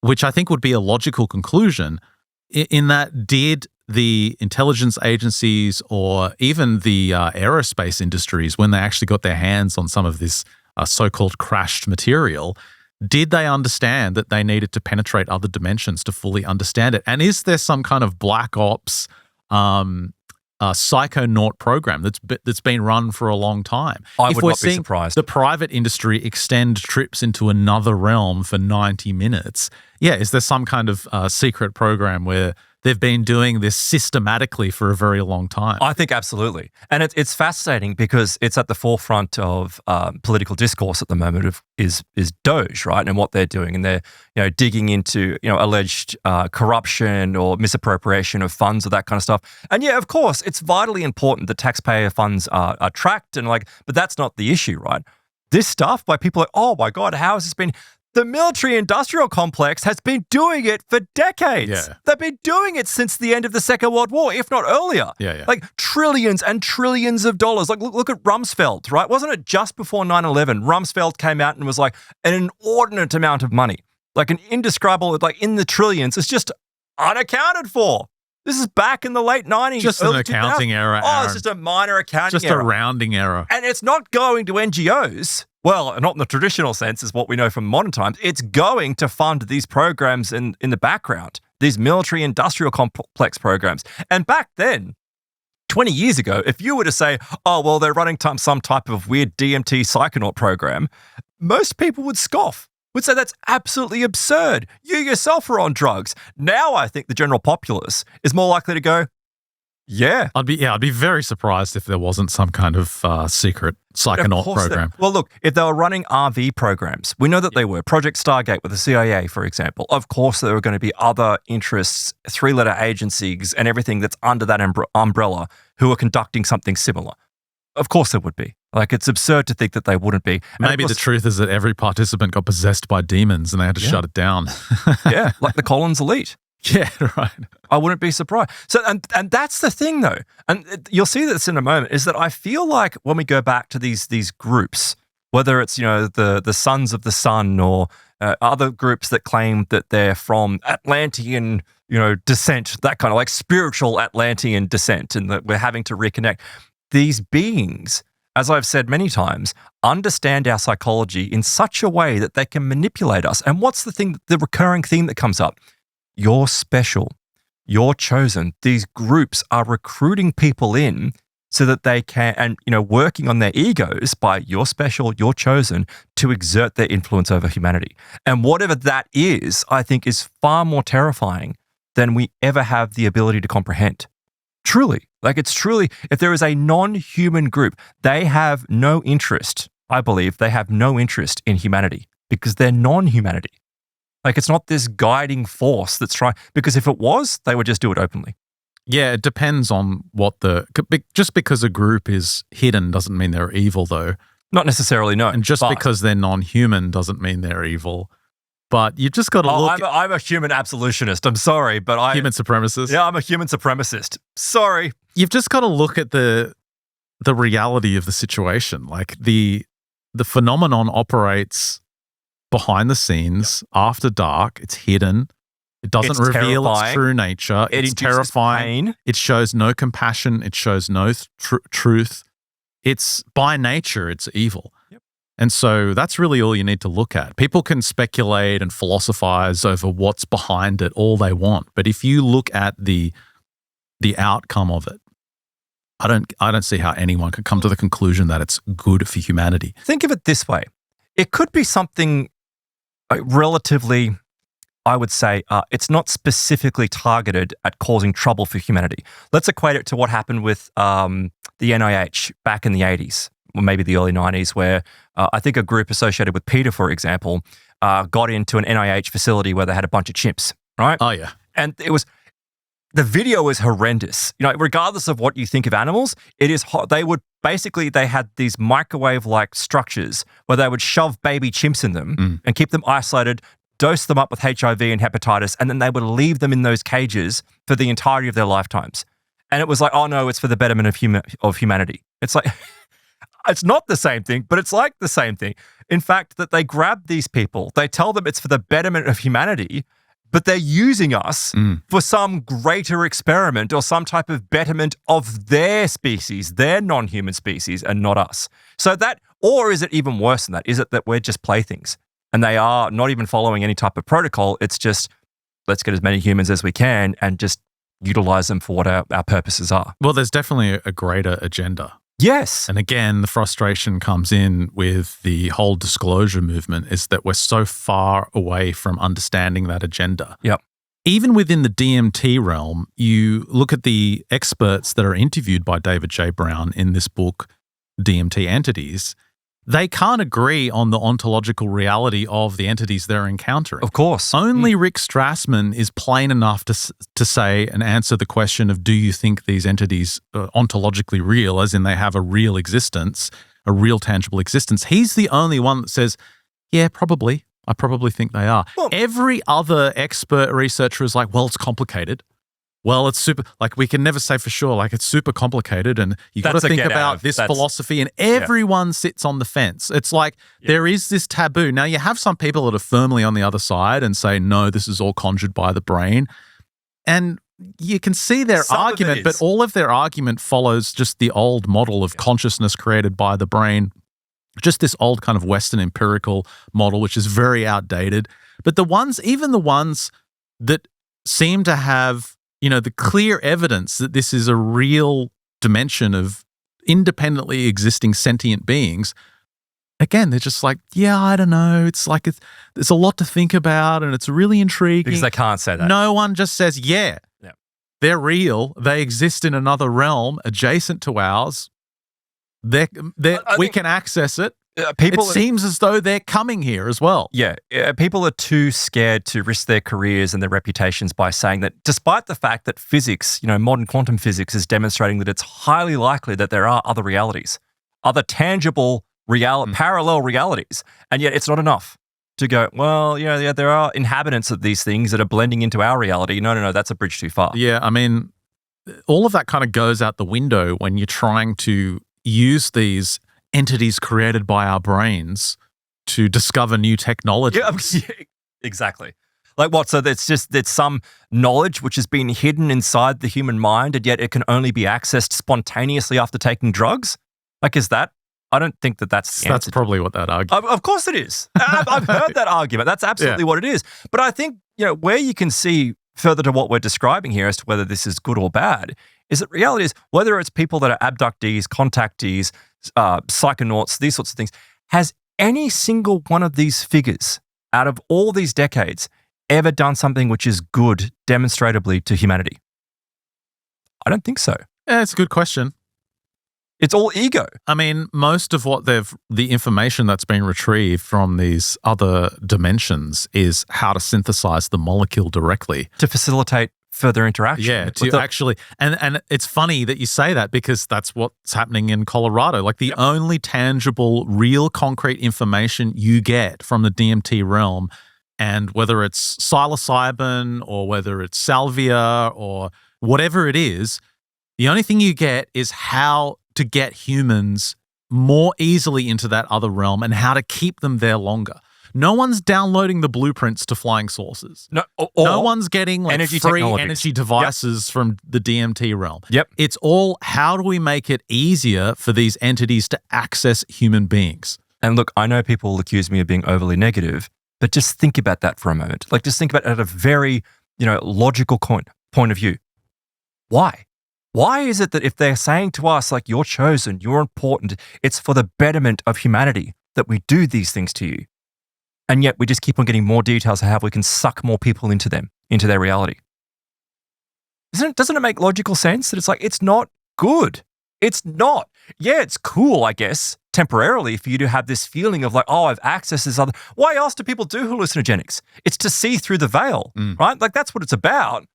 Speaker 1: which I think would be a logical conclusion, in that did the intelligence agencies or even the aerospace industries, when they actually got their hands on some of this so-called crashed material, did they understand that they needed to penetrate other dimensions to fully understand it? And is there some kind of black ops psychonaut program that's been run for a long time?
Speaker 2: I would not be surprised.
Speaker 1: The private industry extend trips into another realm for 90 minutes. Yeah, is there some kind of secret program where they've been doing this systematically for a very long time?
Speaker 2: I think absolutely. And it's fascinating because it's at the forefront of political discourse at the moment is Doge, right? And what they're doing. And they're digging into alleged corruption or misappropriation of funds or that kind of stuff. And yeah, of course, it's vitally important that taxpayer funds are tracked but that's not the issue, right? This stuff by people like, oh my God, how has this been? The military-industrial complex has been doing it for decades.
Speaker 1: Yeah.
Speaker 2: They've been doing it since the end of the Second World War, if not earlier.
Speaker 1: Yeah.
Speaker 2: Like trillions and trillions of dollars. Like look at Rumsfeld, right? Wasn't it just before 9/11, Rumsfeld came out and was like an inordinate amount of money, like an indescribable, like in the trillions. It's just unaccounted for. This is back in the late 90s.
Speaker 1: Just an accounting error.
Speaker 2: Oh, it's just a minor accounting error.
Speaker 1: Just a rounding error.
Speaker 2: And it's not going to NGOs. Well, not in the traditional sense is what we know from modern times. It's going to fund these programs in the background, these military-industrial complex programs. And back then, 20 years ago, if you were to say, oh, well, they're running some type of weird DMT psychonaut program, most people would scoff, would say that's absolutely absurd. You yourself are on drugs. Now I think the general populace is more likely to go, yeah.
Speaker 1: I'd be very surprised if there wasn't some kind of secret psychonaut program.
Speaker 2: Well, look, if they were running RV programs, we know that they were. Project Stargate with the CIA, for example. Of course, there were going to be other interests, three-letter agencies and everything that's under that umbrella who are conducting something similar. Of course there would be. Like, it's absurd to think that they wouldn't be.
Speaker 1: Maybe the truth is that every participant got possessed by demons and they had to shut it down.
Speaker 2: Yeah, like the Collins elite.
Speaker 1: Yeah, right.
Speaker 2: I wouldn't be surprised. So, and that's the thing, though, and you'll see this in a moment, is that I feel like when we go back to these groups, whether it's the Sons of the Sun or other groups that claim that they're from Atlantean descent, that kind of like spiritual Atlantean descent, and that we're having to reconnect. These beings, as I've said many times, understand our psychology in such a way that they can manipulate us. And what's the recurring theme that comes up? You're special. You're chosen. These groups are recruiting people in so that they can, and working on their egos by you're special, you're chosen, to exert their influence over humanity. And whatever that is, I think is far more terrifying than we ever have the ability to comprehend. Truly. Like, it's truly, if there is a non-human group, they have no interest, I believe, they have no interest in humanity. because they're non-humanity. Like, it's not this guiding force that's trying, because if it was, they would just do it openly.
Speaker 1: Yeah, it depends on just because a group is hidden doesn't mean they're evil, though.
Speaker 2: Not necessarily, no.
Speaker 1: And just because they're non-human doesn't mean they're evil. But you've just got to look.
Speaker 2: I'm a human absolutionist. I'm sorry, but
Speaker 1: human supremacist.
Speaker 2: Yeah, I'm a human supremacist. Sorry.
Speaker 1: You've just got to look at the reality of the situation. Like the phenomenon operates behind the scenes, after dark. It's hidden. It doesn't reveal its true nature. It's terrifying.
Speaker 2: Pain.
Speaker 1: It shows no compassion. It shows no truth. It's by nature, it's evil.
Speaker 2: Yep.
Speaker 1: And so that's really all you need to look at. People can speculate and philosophize over what's behind it all they want. But if you look at the outcome of it, I don't see how anyone could come to the conclusion that it's good for humanity.
Speaker 2: Think of it this way. It could be something relatively, I would say, it's not specifically targeted at causing trouble for humanity. Let's equate it to what happened with the NIH back in the 80s, or maybe the early 90s, where I think a group associated with PETA, for example, got into an NIH facility where they had a bunch of chimps, right?
Speaker 1: Oh, yeah.
Speaker 2: And the video is horrendous. You know, regardless of what you think of animals, it is they had these microwave-like structures where they would shove baby chimps in them and keep them isolated, dose them up with HIV and hepatitis, and then they would leave them in those cages for the entirety of their lifetimes. And it was like, oh no, it's for the betterment of humanity. It's like, it's not the same thing, but it's like the same thing. In fact, that they grab these people, they tell them it's for the betterment of humanity, but they're using us for some greater experiment or some type of betterment of their species, their non-human species, and not us. So or is it even worse than that? Is it that we're just playthings and they are not even following any type of protocol? It's just, let's get as many humans as we can and just utilize them for what our purposes are.
Speaker 1: Well, there's definitely a greater agenda.
Speaker 2: Yes.
Speaker 1: And again, the frustration comes in with the whole disclosure movement is that we're so far away from understanding that agenda.
Speaker 2: Yep.
Speaker 1: Even within the DMT realm, you look at the experts that are interviewed by David J. Brown in this book, DMT Entities, they can't agree on the ontological reality of the entities they're encountering.
Speaker 2: Of course.
Speaker 1: Only Rick Strassman is plain enough to say and answer the question of, do you think these entities are ontologically real, as in they have a real existence, a real tangible existence? He's the only one that says, yeah, probably. I probably think they are. Well, every other expert researcher is like, well, it's complicated. Well, it's super, like we can never say for sure, like it's super complicated and you got to think about this philosophy, and everyone sits on the fence. It's like there is this taboo. Now you have some people that are firmly on the other side and say, no, this is all conjured by the brain. And you can see their argument, but all of their argument follows just the old model of consciousness created by the brain, just this old kind of Western empirical model, which is very outdated. But even the ones that seem to have, the clear evidence that this is a real dimension of independently existing sentient beings, again, they're just like, yeah, I don't know. It's like there's a lot to think about and it's really intriguing.
Speaker 2: Because they can't say that.
Speaker 1: No one just says, yeah, they're real. They exist in another realm adjacent to ours. We can access it. It seems as though they're coming here as well.
Speaker 2: Yeah, people are too scared to risk their careers and their reputations by saying that, despite the fact that physics, modern quantum physics is demonstrating that it's highly likely that there are other realities, other tangible parallel realities, and yet it's not enough to go, well, there are inhabitants of these things that are blending into our reality. No, that's a bridge too far.
Speaker 1: Yeah, I mean, all of that kind of goes out the window when you're trying to use these entities created by our brains to discover new technology.
Speaker 2: Yeah, exactly. Like what? So it's some knowledge which has been hidden inside the human mind, and yet it can only be accessed spontaneously after taking drugs? Like, is that? I don't think that's the answer.
Speaker 1: That's probably what that argument.
Speaker 2: Of course it is. I've heard that argument. That's absolutely what it is. But I think, where you can see further to what we're describing here as to whether this is good or bad, is that reality is, whether it's people that are abductees, contactees, psychonauts, these sorts of things, has any single one of these figures out of all these decades ever done something which is good demonstrably to humanity? I don't think so.
Speaker 1: Yeah, it's a good question.
Speaker 2: It's all ego.
Speaker 1: I mean, most of what the information that's been retrieved from these other dimensions is how to synthesize the molecule directly.
Speaker 2: To facilitate further interaction.
Speaker 1: Yeah, actually, and it's funny that you say that because that's what's happening in Colorado. Like the only tangible, real, concrete information you get from the DMT realm, and whether it's psilocybin or whether it's salvia or whatever it is, the only thing you get is how to get humans more easily into that other realm and how to keep them there longer. No one's downloading the blueprints to flying saucers. No one's getting like free energy devices from the DMT realm.
Speaker 2: Yep.
Speaker 1: It's all how do we make it easier for these entities to access human beings?
Speaker 2: And look, I know people will accuse me of being overly negative, but just think about that for a moment. Like just think about it at a very, logical point of view. Why? Why is it that if they're saying to us, like, you're chosen, you're important, it's for the betterment of humanity that we do these things to you? And yet we just keep on getting more details of how we can suck more people into their reality. Doesn't it make logical sense that it's like, it's not good? It's not. Yeah, it's cool, I guess, temporarily for you to have this feeling of like, oh, I've accessed this other. Why else do people do hallucinogenics? It's to see through the veil, right? Like that's what it's about.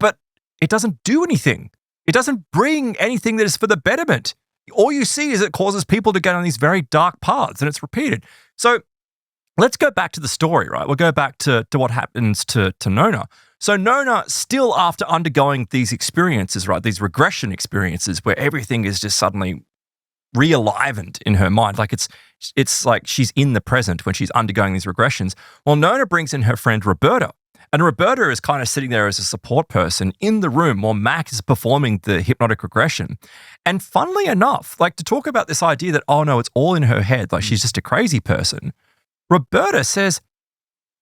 Speaker 2: But it doesn't do anything. It doesn't bring anything that is for the betterment. All you see is it causes people to go on these very dark paths, and it's repeated. So let's go back to the story, right? We'll go back to what happens to Nona. So Nona, still after undergoing these experiences, right, these regression experiences where everything is just suddenly re-alivened in her mind, like it's like she's in the present when she's undergoing these regressions. Well, Nona brings in her friend Roberta. And Roberta is kind of sitting there as a support person in the room while Mack is performing the hypnotic regression. And funnily enough, like to talk about this idea that, oh no, it's all in her head, like she's just a crazy person, Roberta says,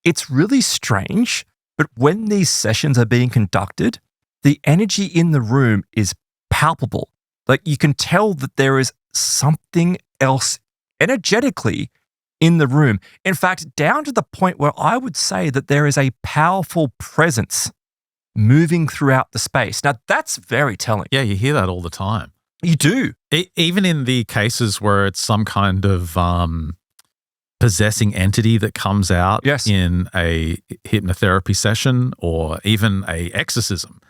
Speaker 2: it's really strange, but when these sessions are being conducted, the energy in the room is palpable. Like you can tell that there is something else energetically in the room. In fact, down to the point where I would say that there is a powerful presence moving throughout the space. Now, that's very telling.
Speaker 1: Yeah, you hear that all the time.
Speaker 2: You do.
Speaker 1: Even in the cases where it's some kind of possessing entity that comes out in a hypnotherapy session or even a exorcism,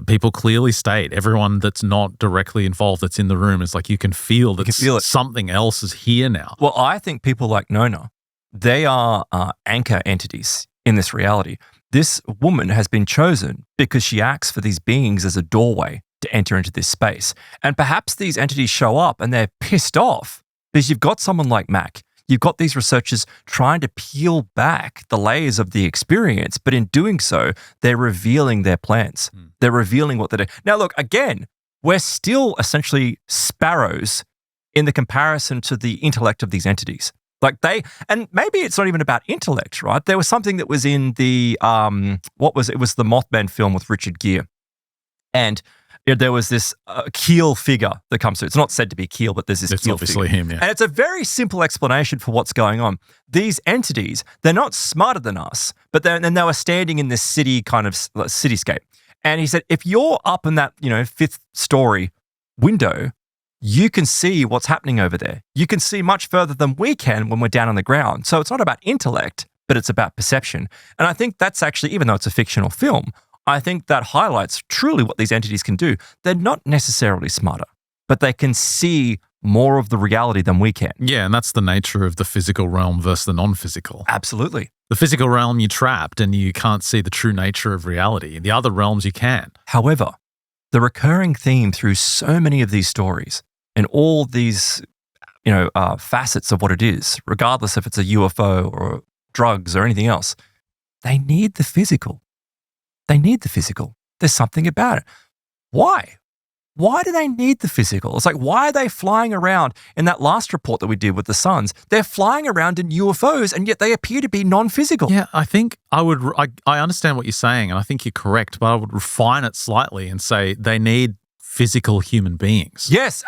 Speaker 1: people clearly state, everyone that's not directly involved that's in the room is like, you can feel that something else is here now.
Speaker 2: Well, I think people like Nona, they are anchor entities in this reality. This woman has been chosen because she acts for these beings as a doorway to enter into this space. And perhaps these entities show up and they're pissed off because you've got someone like Mack. You've got these researchers trying to peel back the layers of the experience, but in doing so, they're revealing their plans. They're revealing what they're doing. Now, look, again, we're still essentially sparrows in the comparison to the intellect of these entities. Like and maybe it's not even about intellect, right? There was something that was in the, it was the Mothman film with Richard Gere. And there was this Keel figure that comes through. It's not said to be Keel, but there's this
Speaker 1: It's
Speaker 2: Keel
Speaker 1: obviously
Speaker 2: figure.
Speaker 1: him, yeah.
Speaker 2: And it's a very simple explanation for what's going on. These entities, they're not smarter than us, but they were standing in this city kind of cityscape. And he said, if you're up in that, 5th story window, you can see what's happening over there. You can see much further than we can when we're down on the ground. So it's not about intellect, but it's about perception. And I think that's actually, even though it's a fictional film, I think that highlights truly what these entities can do. They're not necessarily smarter, but they can see more of the reality than we can.
Speaker 1: Yeah, and that's the nature of the physical realm versus the non-physical.
Speaker 2: Absolutely.
Speaker 1: The physical realm, you're trapped and you can't see the true nature of reality. In the other realms, you can.
Speaker 2: However, the recurring theme through so many of these stories and all these, facets of what it is, regardless if it's a UFO or drugs or anything else, they need the physical. They need the physical. There's something about it. Why? Why do they need the physical? It's like, why are they flying around in that last report that we did with the suns? They're flying around in UFOs and yet they appear to be non-physical.
Speaker 1: Yeah, I think I understand what you're saying and I think you're correct, but I would refine it slightly and say they need physical human beings.
Speaker 2: Yes,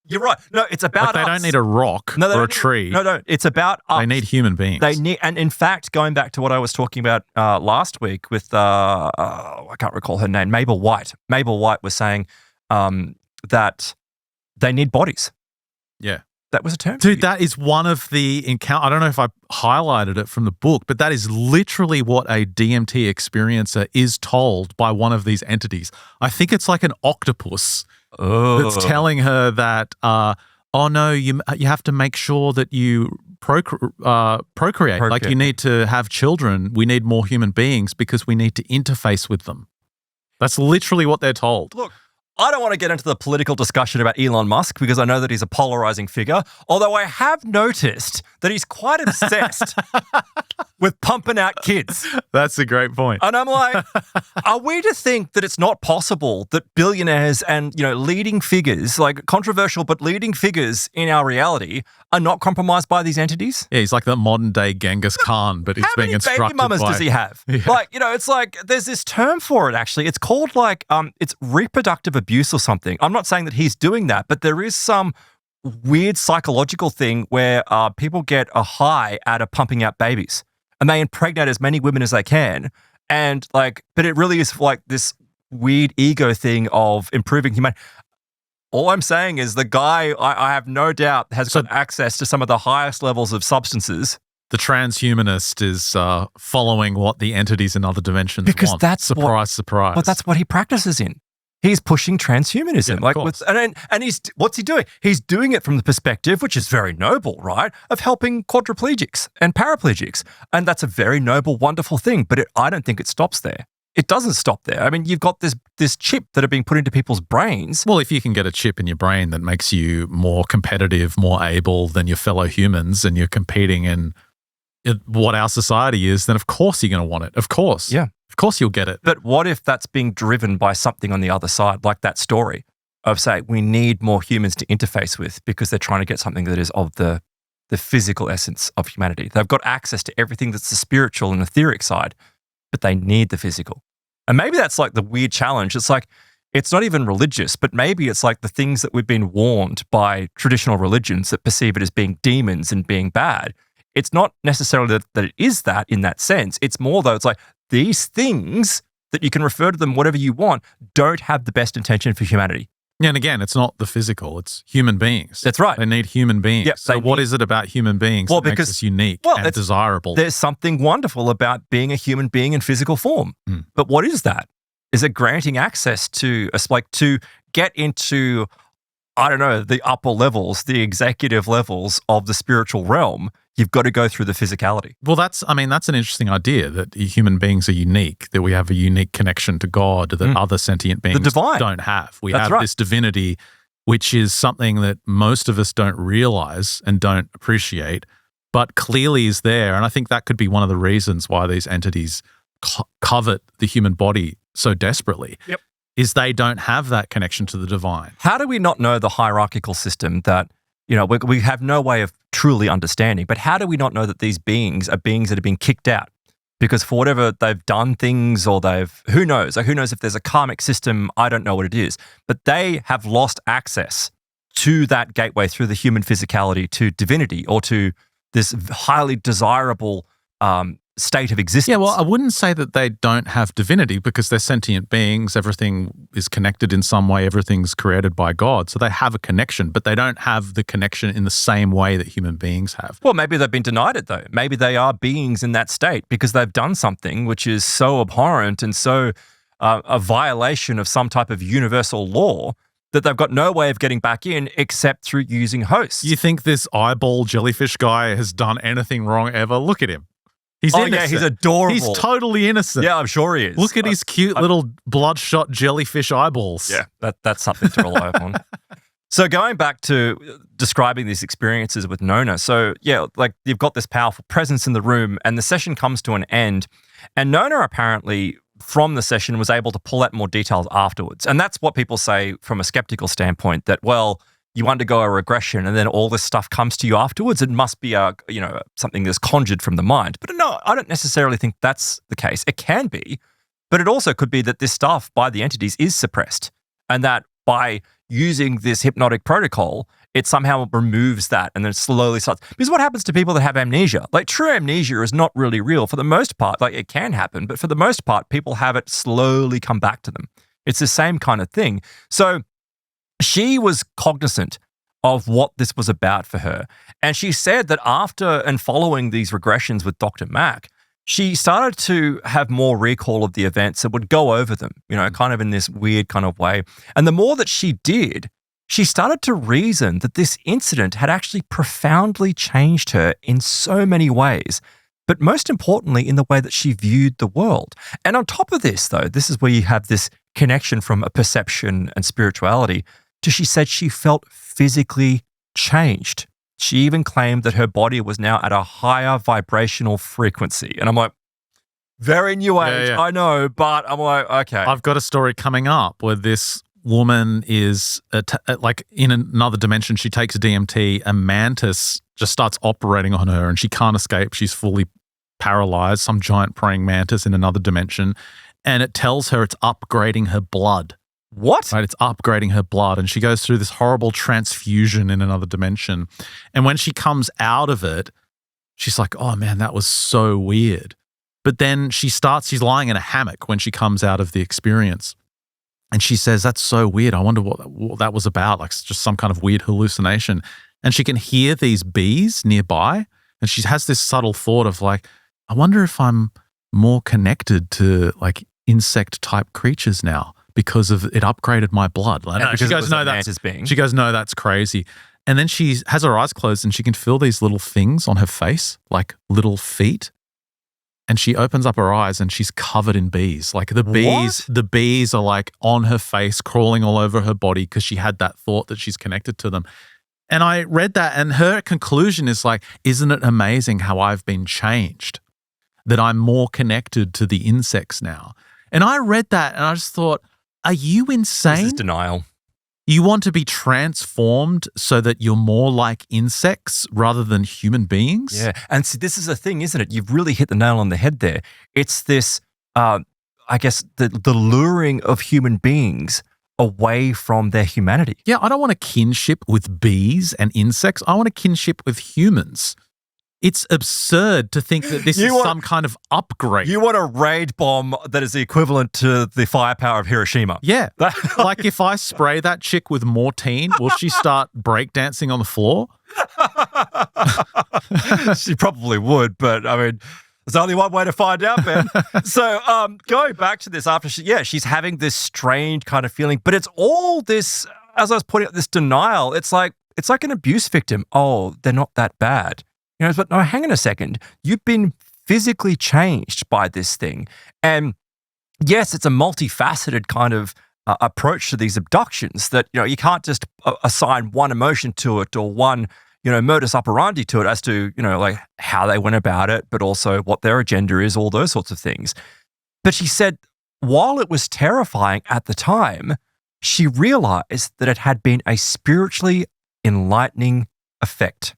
Speaker 2: you're right. No, it's about
Speaker 1: they don't need a rock or a tree.
Speaker 2: No, it's about us.
Speaker 1: They need human beings.
Speaker 2: And in fact, going back to what I was talking about last week with, I can't recall her name, Mabel White. Mabel White was saying that they need bodies.
Speaker 1: Yeah.
Speaker 2: That was a term.
Speaker 1: Dude, that is one of the encounter. I don't know if I highlighted it from the book, but that is literally what a DMT experiencer is told by one of these entities. I think it's like an octopus that's telling her that, oh no, you have to make sure that you procreate. Like you need to have children. We need more human beings because we need to interface with them. That's literally what they're told.
Speaker 2: Look, I don't want to get into the political discussion about Elon Musk because I know that he's a polarizing figure, although I have noticed that he's quite obsessed with pumping out kids.
Speaker 1: That's a great point.
Speaker 2: And I'm like, are we to think that it's not possible that billionaires and, leading figures, like controversial but leading figures in our reality, are not compromised by these entities?
Speaker 1: Yeah, he's like the modern day Genghis Khan, but he's being instructed by...
Speaker 2: How many baby mamas does he have? Yeah. Like, it's like, there's this term for it, actually. It's called it's reproductive abuse or something. I'm not saying that he's doing that, but there is some weird psychological thing where people get a high out of pumping out babies and they impregnate as many women as they can. And but it really is like this weird ego thing of improving humanity. All I'm saying is the guy, I have no doubt, has got access to some of the highest levels of substances.
Speaker 1: The transhumanist is following what the entities in other dimensions
Speaker 2: because
Speaker 1: want.
Speaker 2: That's
Speaker 1: surprise.
Speaker 2: But that's what he practices in. He's pushing transhumanism. What's he doing? He's doing it from the perspective, which is very noble, right, of helping quadriplegics and paraplegics. And that's a very noble, wonderful thing. But I don't think it stops there. It doesn't stop there. I mean, you've got this chip that are being put into people's brains.
Speaker 1: Well, if you can get a chip in your brain that makes you more competitive, more able than your fellow humans, and you're competing in what our society is, then of course you're going to want it. Of course.
Speaker 2: Yeah.
Speaker 1: Of course you'll get it.
Speaker 2: But what if that's being driven by something on the other side, like that story of, say, we need more humans to interface with because they're trying to get something that is of the physical essence of humanity. They've got access to everything that's the spiritual and etheric side, but they need the physical. And maybe that's like the weird challenge. It's like, it's not even religious, but maybe it's like the things that we've been warned by traditional religions that perceive it as being demons and being bad. It's not necessarily that it is that in that sense. It's more though, it's like these things that you can refer to them whatever you want don't have the best intention for humanity.
Speaker 1: Yeah, and again, it's not the physical, it's human beings.
Speaker 2: That's right.
Speaker 1: They need human beings.
Speaker 2: Yep,
Speaker 1: so what is it about human beings that makes us unique and desirable?
Speaker 2: There's something wonderful about being a human being in physical form.
Speaker 1: Mm.
Speaker 2: But what is that? Is it granting access to get into, I don't know, the upper levels, the executive levels of the spiritual realm? You've got to go through the physicality.
Speaker 1: Well, that's an interesting idea that human beings are unique, that we have a unique connection to God that other sentient beings don't have. We have this divinity, which is something that most of us don't realize and don't appreciate, but clearly is there. And I think that could be one of the reasons why these entities covet the human body so desperately.
Speaker 2: Yep.
Speaker 1: Is they don't have that connection to the divine.
Speaker 2: How do we not know the hierarchical system that, we have no way of truly understanding, but how do we not know that these beings are beings that have been kicked out? Because for whatever they've done things or who knows? Who knows if there's a karmic system? I don't know what it is. But they have lost access to that gateway through the human physicality to divinity or to this highly desirable state of existence.
Speaker 1: Yeah, well, I wouldn't say that they don't have divinity because they're sentient beings. Everything is connected in some way. Everything's created by God. So they have a connection, but they don't have the connection in the same way that human beings have.
Speaker 2: Well, maybe they've been denied it, though. Maybe they are beings in that state because they've done something which is so abhorrent and so a violation of some type of universal law that they've got no way of getting back in except through using hosts.
Speaker 1: You think this eyeball jellyfish guy has done anything wrong ever? Look at him. He's innocent.
Speaker 2: Yeah, he's adorable.
Speaker 1: He's totally innocent.
Speaker 2: Yeah, I'm sure he is.
Speaker 1: Look at his cute little bloodshot jellyfish eyeballs.
Speaker 2: Yeah, that's something to rely upon. So going back to describing these experiences with Nona, so yeah, like you've got this powerful presence in the room and the session comes to an end and Nona apparently from the session was able to pull out more details afterwards. And that's what people say from a skeptical standpoint that, well, you undergo a regression and then all this stuff comes to you afterwards. It must be something that's conjured from the mind. But no, I don't necessarily think that's the case. It can be, but it also could be that this stuff by the entities is suppressed and that by using this hypnotic protocol, it somehow removes that and then slowly starts. Because what happens to people that have amnesia? Like true amnesia is not really real for the most part. Like it can happen, but for the most part, people have it slowly come back to them. It's the same kind of thing. So she was cognizant of what this was about for her. And she said that after and following these regressions with Dr. Mack, she started to have more recall of the events and would go over them, kind of in this weird kind of way. And the more that she did, she started to reason that this incident had actually profoundly changed her in so many ways, but most importantly, in the way that she viewed the world. And on top of this, though, this is where you have this connection from a perception and spirituality to she said she felt physically changed. She even claimed that her body was now at a higher vibrational frequency. And I'm like, very new age, I know, but I'm like, okay.
Speaker 1: I've got a story coming up where this woman is like in another dimension. She takes DMT, a mantis just starts operating on her and she can't escape. She's fully paralyzed, some giant praying mantis in another dimension. And it tells her it's upgrading her blood.
Speaker 2: What?
Speaker 1: Right, it's upgrading her blood. And she goes through this horrible transfusion in another dimension. And when she comes out of it, she's like, oh man, that was so weird. But then she's lying in a hammock when she comes out of the experience. And she says, that's so weird. I wonder what that was about, like just some kind of weird hallucination. And she can hear these bees nearby. And she has this subtle thought of like, I wonder if I'm more connected to like insect type creatures now because of it upgraded my blood. Like, she goes, no, that's crazy. And then she has her eyes closed and she can feel these little things on her face, like little feet. And she opens up her eyes and she's covered in bees. Like the bees are like on her face, crawling all over her body because she had that thought that she's connected to them. And I read that and her conclusion is like, isn't it amazing how I've been changed? That I'm more connected to the insects now. And I read that and I just thought, are you insane?
Speaker 2: This is denial.
Speaker 1: You want to be transformed so that you're more like insects rather than human beings?
Speaker 2: Yeah. And see, this is the thing, isn't it? You've really hit the nail on the head there. It's this, I guess, the luring of human beings away from their humanity.
Speaker 1: Yeah, I don't want a kinship with bees and insects. I want a kinship with humans. It's absurd to think that this is some kind of upgrade.
Speaker 2: You want a raid bomb that is the equivalent to the firepower of Hiroshima.
Speaker 1: Yeah. Like if I spray that chick with Mortine, will she start breakdancing on the floor?
Speaker 2: She probably would, but I mean, there's only one way to find out, man. So going back to this after she's having this strange kind of feeling, but it's all this, as I was pointing out, this denial. It's like an abuse victim. Oh, they're not that bad. But no, hang on a second. You've been physically changed by this thing. And yes, it's a multifaceted kind of approach to these abductions that, you can't just assign one emotion to it or one, modus operandi to it as to, like how they went about it, but also what their agenda is, all those sorts of things. But she said, while it was terrifying at the time, she realized that it had been a spiritually enlightening effect.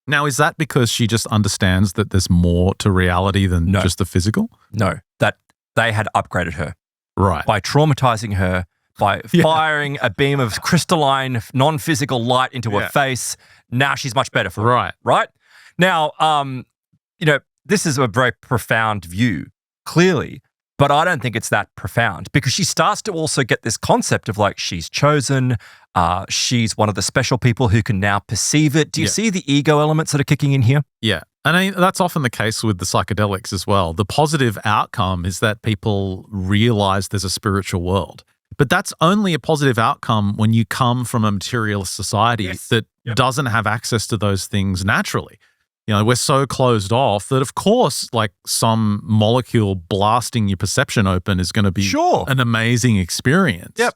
Speaker 1: Now, is that because she just understands that there's more to reality than just the physical?
Speaker 2: No, that they had upgraded her.
Speaker 1: Right.
Speaker 2: By traumatizing her, by firing a beam of crystalline, non-physical light into her face. Now she's much better for it. Right? Now, this is a very profound view, clearly, but I don't think it's that profound because she starts to also get this concept of like she's chosen, she's one of the special people who can now perceive it. Do you see the ego elements that are kicking in here?
Speaker 1: Yeah. And that's often the case with the psychedelics as well. The positive outcome is that people realize there's a spiritual world. But that's only a positive outcome when you come from a materialist society that doesn't have access to those things naturally. We're so closed off that, of course, like some molecule blasting your perception open is going to be an amazing experience.
Speaker 2: Yep.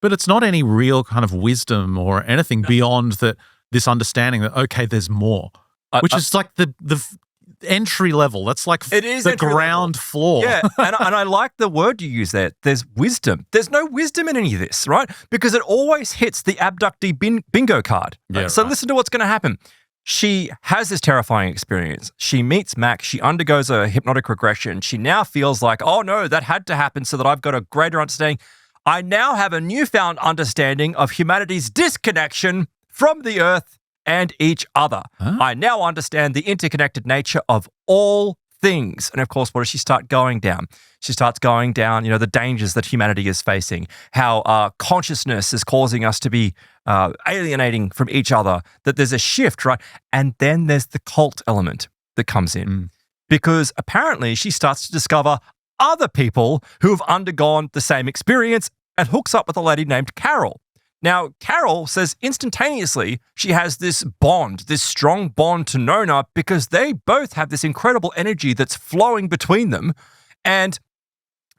Speaker 1: But it's not any real kind of wisdom or anything beyond this understanding that, okay, there's more, which is like the entry level. That's like the ground floor.
Speaker 2: Yeah, and I like the word you use there. There's wisdom. There's no wisdom in any of this, right? Because it always hits the abductee bingo card. Right? So listen to what's going to happen. She has this terrifying experience. She meets Mack. She undergoes a hypnotic regression. She now feels like, oh no, that had to happen so that I've got a greater understanding. I now have a newfound understanding of humanity's disconnection from the earth and each other. Huh? I now understand the interconnected nature of all things. And of course, what does she start going down? She starts going down, the dangers that humanity is facing, how consciousness is causing us to be alienating from each other, that there's a shift, right? And then there's the cult element that comes in. Because apparently she starts to discover other people who have undergone the same experience and hooks up with a lady named Carol. Now, Carol says instantaneously she has this bond, this strong bond to Nona, because they both have this incredible energy that's flowing between them, and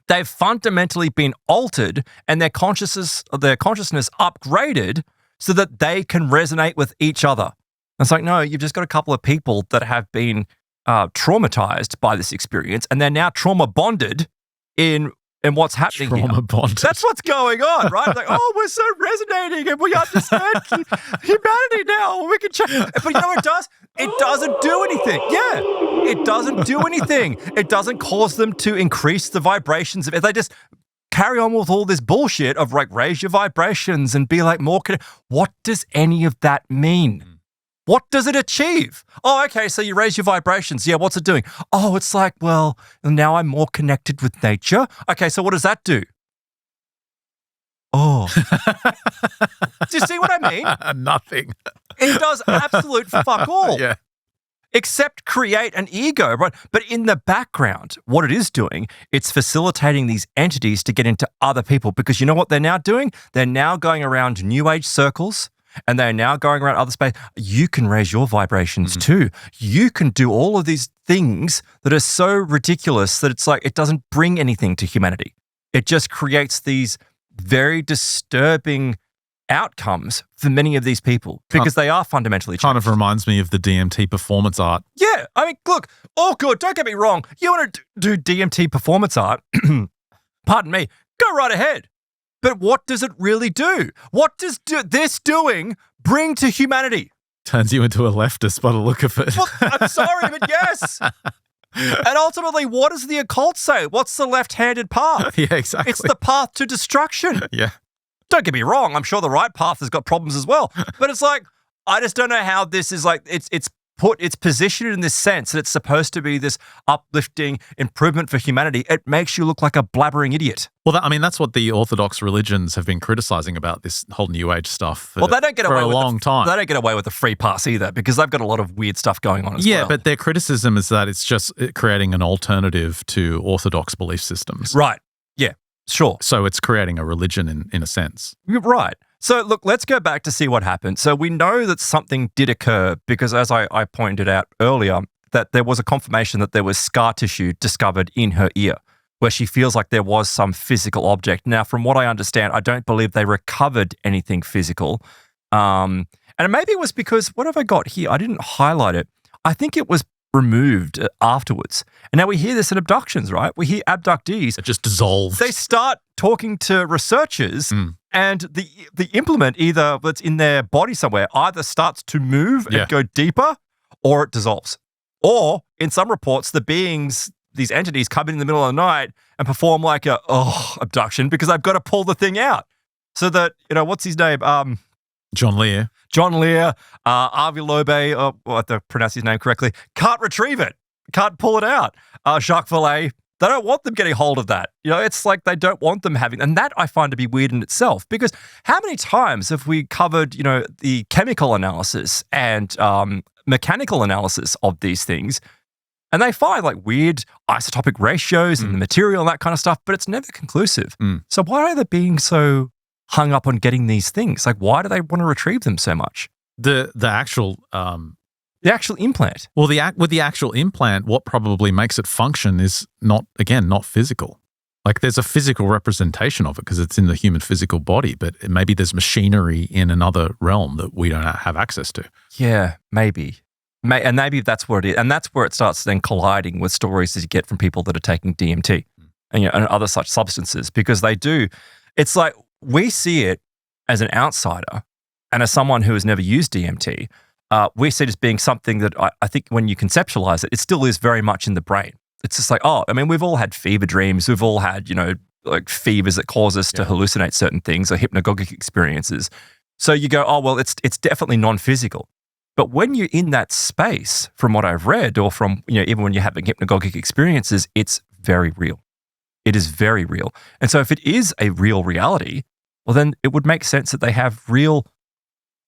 Speaker 2: they've fundamentally been altered and their consciousness upgraded so that they can resonate with each other. And it's like, no, you've just got a couple of people that have been traumatized by this experience, and they're now trauma bonded in what's happening here.
Speaker 1: Trauma bonded.
Speaker 2: That's what's going on, right? Like, oh, we're so resonating and we understand humanity now. We can change. But you know what it does? It doesn't do anything. Yeah, it doesn't do anything. It doesn't cause them to increase the vibrations of it. They just carry on with all this bullshit of like raise your vibrations and be like more. What does any of that mean? What does it achieve? Oh, okay, so you raise your vibrations. Yeah, what's it doing? Oh, it's like, well, now I'm more connected with nature. Okay, so what does that do? Oh. Do you see what I mean?
Speaker 1: Nothing.
Speaker 2: It does absolute fuck all.
Speaker 1: Yeah.
Speaker 2: Except create an ego, right? But in the background, what it is doing, it's facilitating these entities to get into other people, because you know what they're now doing? They're now going around New Age circles, and they're now going around other space. You can raise your vibrations too. You can do all of these things that are so ridiculous that it's like it doesn't bring anything to humanity. It just creates these very disturbing outcomes for many of these people because they are fundamentally changed.
Speaker 1: Kind of reminds me of the DMT performance art.
Speaker 2: Yeah. I mean, look, all good. Don't get me wrong. You want to do DMT performance art, pardon me, go right ahead. But what does it really do? What does this doing bring to humanity?
Speaker 1: Turns you into a leftist by the look of it.
Speaker 2: Well, I'm sorry, but yes. And ultimately, what does the occult say? What's the left-handed path?
Speaker 1: Yeah, exactly.
Speaker 2: It's the path to destruction.
Speaker 1: Yeah.
Speaker 2: Don't get me wrong. I'm sure the right path has got problems as well. But it's like, I just don't know how this is like, it's positioned in this sense that it's supposed to be this uplifting improvement for humanity. It makes you look like a blabbering idiot.
Speaker 1: Well, that's what the orthodox religions have been criticizing about this whole New Age stuff for,
Speaker 2: well, they don't get away
Speaker 1: for a
Speaker 2: with
Speaker 1: long time.
Speaker 2: They don't get away with the free pass either because they've got a lot of weird stuff going on as well.
Speaker 1: Yeah, but their criticism is that it's just creating an alternative to orthodox belief systems.
Speaker 2: Right. Yeah, sure.
Speaker 1: So it's creating a religion in a sense.
Speaker 2: You're right. So look, let's go back to see what happened. So we know that something did occur because, as I pointed out earlier, that there was a confirmation that there was scar tissue discovered in her ear where she feels like there was some physical object. Now, from what I understand, I don't believe they recovered anything physical. And maybe it was because, what have I got here? I didn't highlight it. I think it was removed afterwards. And now we hear this in abductions, right? We hear abductees.
Speaker 1: It just dissolves.
Speaker 2: They start talking to researchers and the implement either that's in their body somewhere either starts to move and go deeper or it dissolves. Or in some reports, the beings, these entities come in the middle of the night and perform like a abduction because they've got to pull the thing out. So that, what's his name?
Speaker 1: John Lear,
Speaker 2: Avi Lobe, I have to pronounce his name correctly, can't retrieve it, can't pull it out. Jacques Vallée, they don't want them getting hold of that. It's like they don't want them having, and that I find to be weird in itself because how many times have we covered, the chemical analysis and mechanical analysis of these things, and they find like weird isotopic ratios in the material and that kind of stuff, but it's never conclusive. So why are they being so hung up on getting these things? Like, why do they want to retrieve them so much?
Speaker 1: The actual
Speaker 2: implant.
Speaker 1: Well, with the actual implant, what probably makes it function is not physical. Like there's a physical representation of it because it's in the human physical body, but maybe there's machinery in another realm that we don't have access to. Yeah,
Speaker 2: maybe. And maybe that's where it is. And that's where it starts then colliding with stories that you get from people that are taking DMT and other such substances because they do. It's like we see it as an outsider and as someone who has never used DMT, we see it as being something that I think when you conceptualize it, it still is very much in the brain. It's just like, we've all had fever dreams. We've all had, like fevers that cause us to hallucinate certain things or hypnagogic experiences. So you go, it's definitely non-physical. But when you're in that space, from what I've read, or from, even when you're having hypnagogic experiences, it's very real. It is very real. And so if it is a real reality, well, then it would make sense that they have real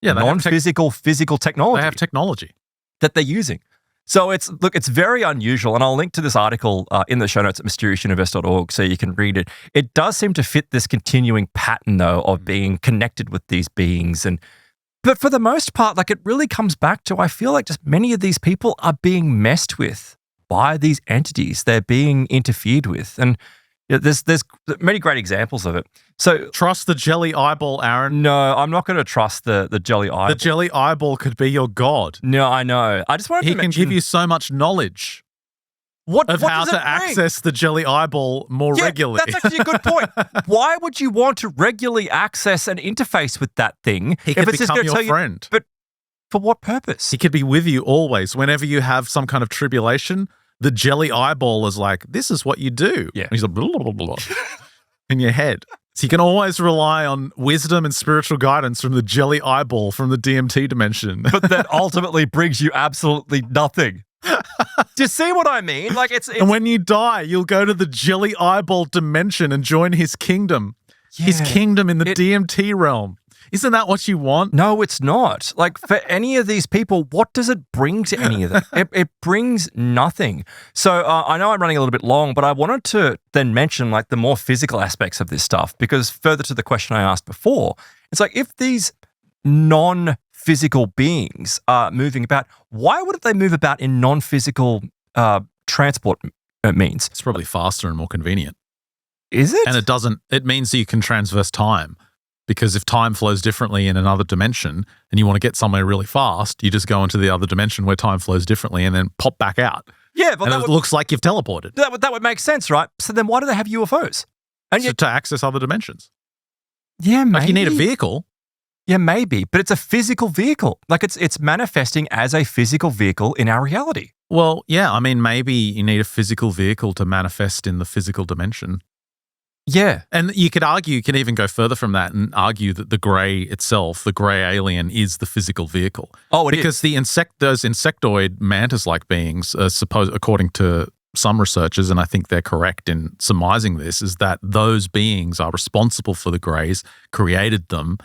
Speaker 2: non-physical, physical technology.
Speaker 1: They have technology
Speaker 2: that they're using. So it's very unusual. And I'll link to this article in the show notes at mysteriousuniverse.org so you can read it. It does seem to fit this continuing pattern, though, of being connected with these beings. But for the most part, it really comes back to, I feel like just many of these people are being messed with by these entities. They're being interfered with. And there's many great examples of it. So
Speaker 1: trust the jelly eyeball, Aaron.
Speaker 2: No, I'm not going to trust the jelly eyeball.
Speaker 1: The jelly eyeball could be your god.
Speaker 2: No, I know. I just wanted to mention,
Speaker 1: he can give you so much knowledge of how to access the jelly eyeball more regularly.
Speaker 2: That's actually a good point. Why would you want to regularly access and interface with that thing
Speaker 1: if it's just going to tell
Speaker 2: friend? But for what purpose?
Speaker 1: He could be with you always. Whenever you have some kind of tribulation, the jelly eyeball is like, this is what you do.
Speaker 2: Yeah.
Speaker 1: And he's like, blah, blah, blah, blah, in your head. So you can always rely on wisdom and spiritual guidance from the jelly eyeball from the DMT dimension.
Speaker 2: But that ultimately brings you absolutely nothing. Do you see what I mean? It's
Speaker 1: and when you die, you'll go to the jelly eyeball dimension and join his kingdom. Yeah, his kingdom in the DMT realm. Isn't that what you want?
Speaker 2: No, it's not. For any of these people, what does it bring to any of them? It brings nothing. So I know I'm running a little bit long, but I wanted to then mention the more physical aspects of this stuff, because further to the question I asked before, it's if these non-physical beings are moving about, why wouldn't they move about in non-physical transport means?
Speaker 1: It's probably faster and more convenient.
Speaker 2: Is it?
Speaker 1: And it means that you can transverse time. Because if time flows differently in another dimension and you want to get somewhere really fast, you just go into the other dimension where time flows differently and then pop back out.
Speaker 2: Yeah, but
Speaker 1: it looks like you've teleported.
Speaker 2: That would make sense, right? So then why do they have UFOs?
Speaker 1: And to access other dimensions.
Speaker 2: Yeah, maybe.
Speaker 1: You need a vehicle.
Speaker 2: Yeah, maybe. But it's a physical vehicle. It's manifesting as a physical vehicle in our reality.
Speaker 1: Well, yeah. Maybe you need a physical vehicle to manifest in the physical dimension.
Speaker 2: Yeah.
Speaker 1: And you can even go further from that and argue that the grey itself, the grey alien, is the physical vehicle.
Speaker 2: Oh,
Speaker 1: because those insectoid mantis-like beings are according to some researchers, and I think they're correct in surmising this, is that those beings are responsible for the greys, created them,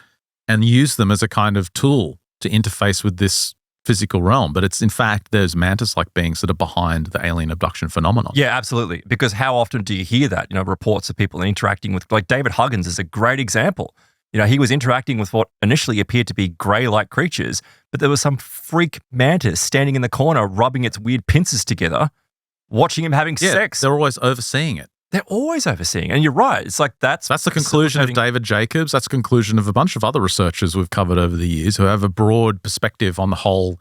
Speaker 1: and use them as a kind of tool to interface with this physical realm. But it's in fact those mantis-like beings that are behind the alien abduction phenomenon.
Speaker 2: Yeah, absolutely. Because how often do you hear that? Reports of people interacting with, David Huggins is a great example. He was interacting with what initially appeared to be grey-like creatures, but there was some freak mantis standing in the corner rubbing its weird pincers together, watching him having sex.
Speaker 1: They're always overseeing it.
Speaker 2: They're always overseeing. And you're right. It's that's
Speaker 1: the conclusion of David Jacobs. That's the conclusion of a bunch of other researchers we've covered over the years who have a broad perspective on the whole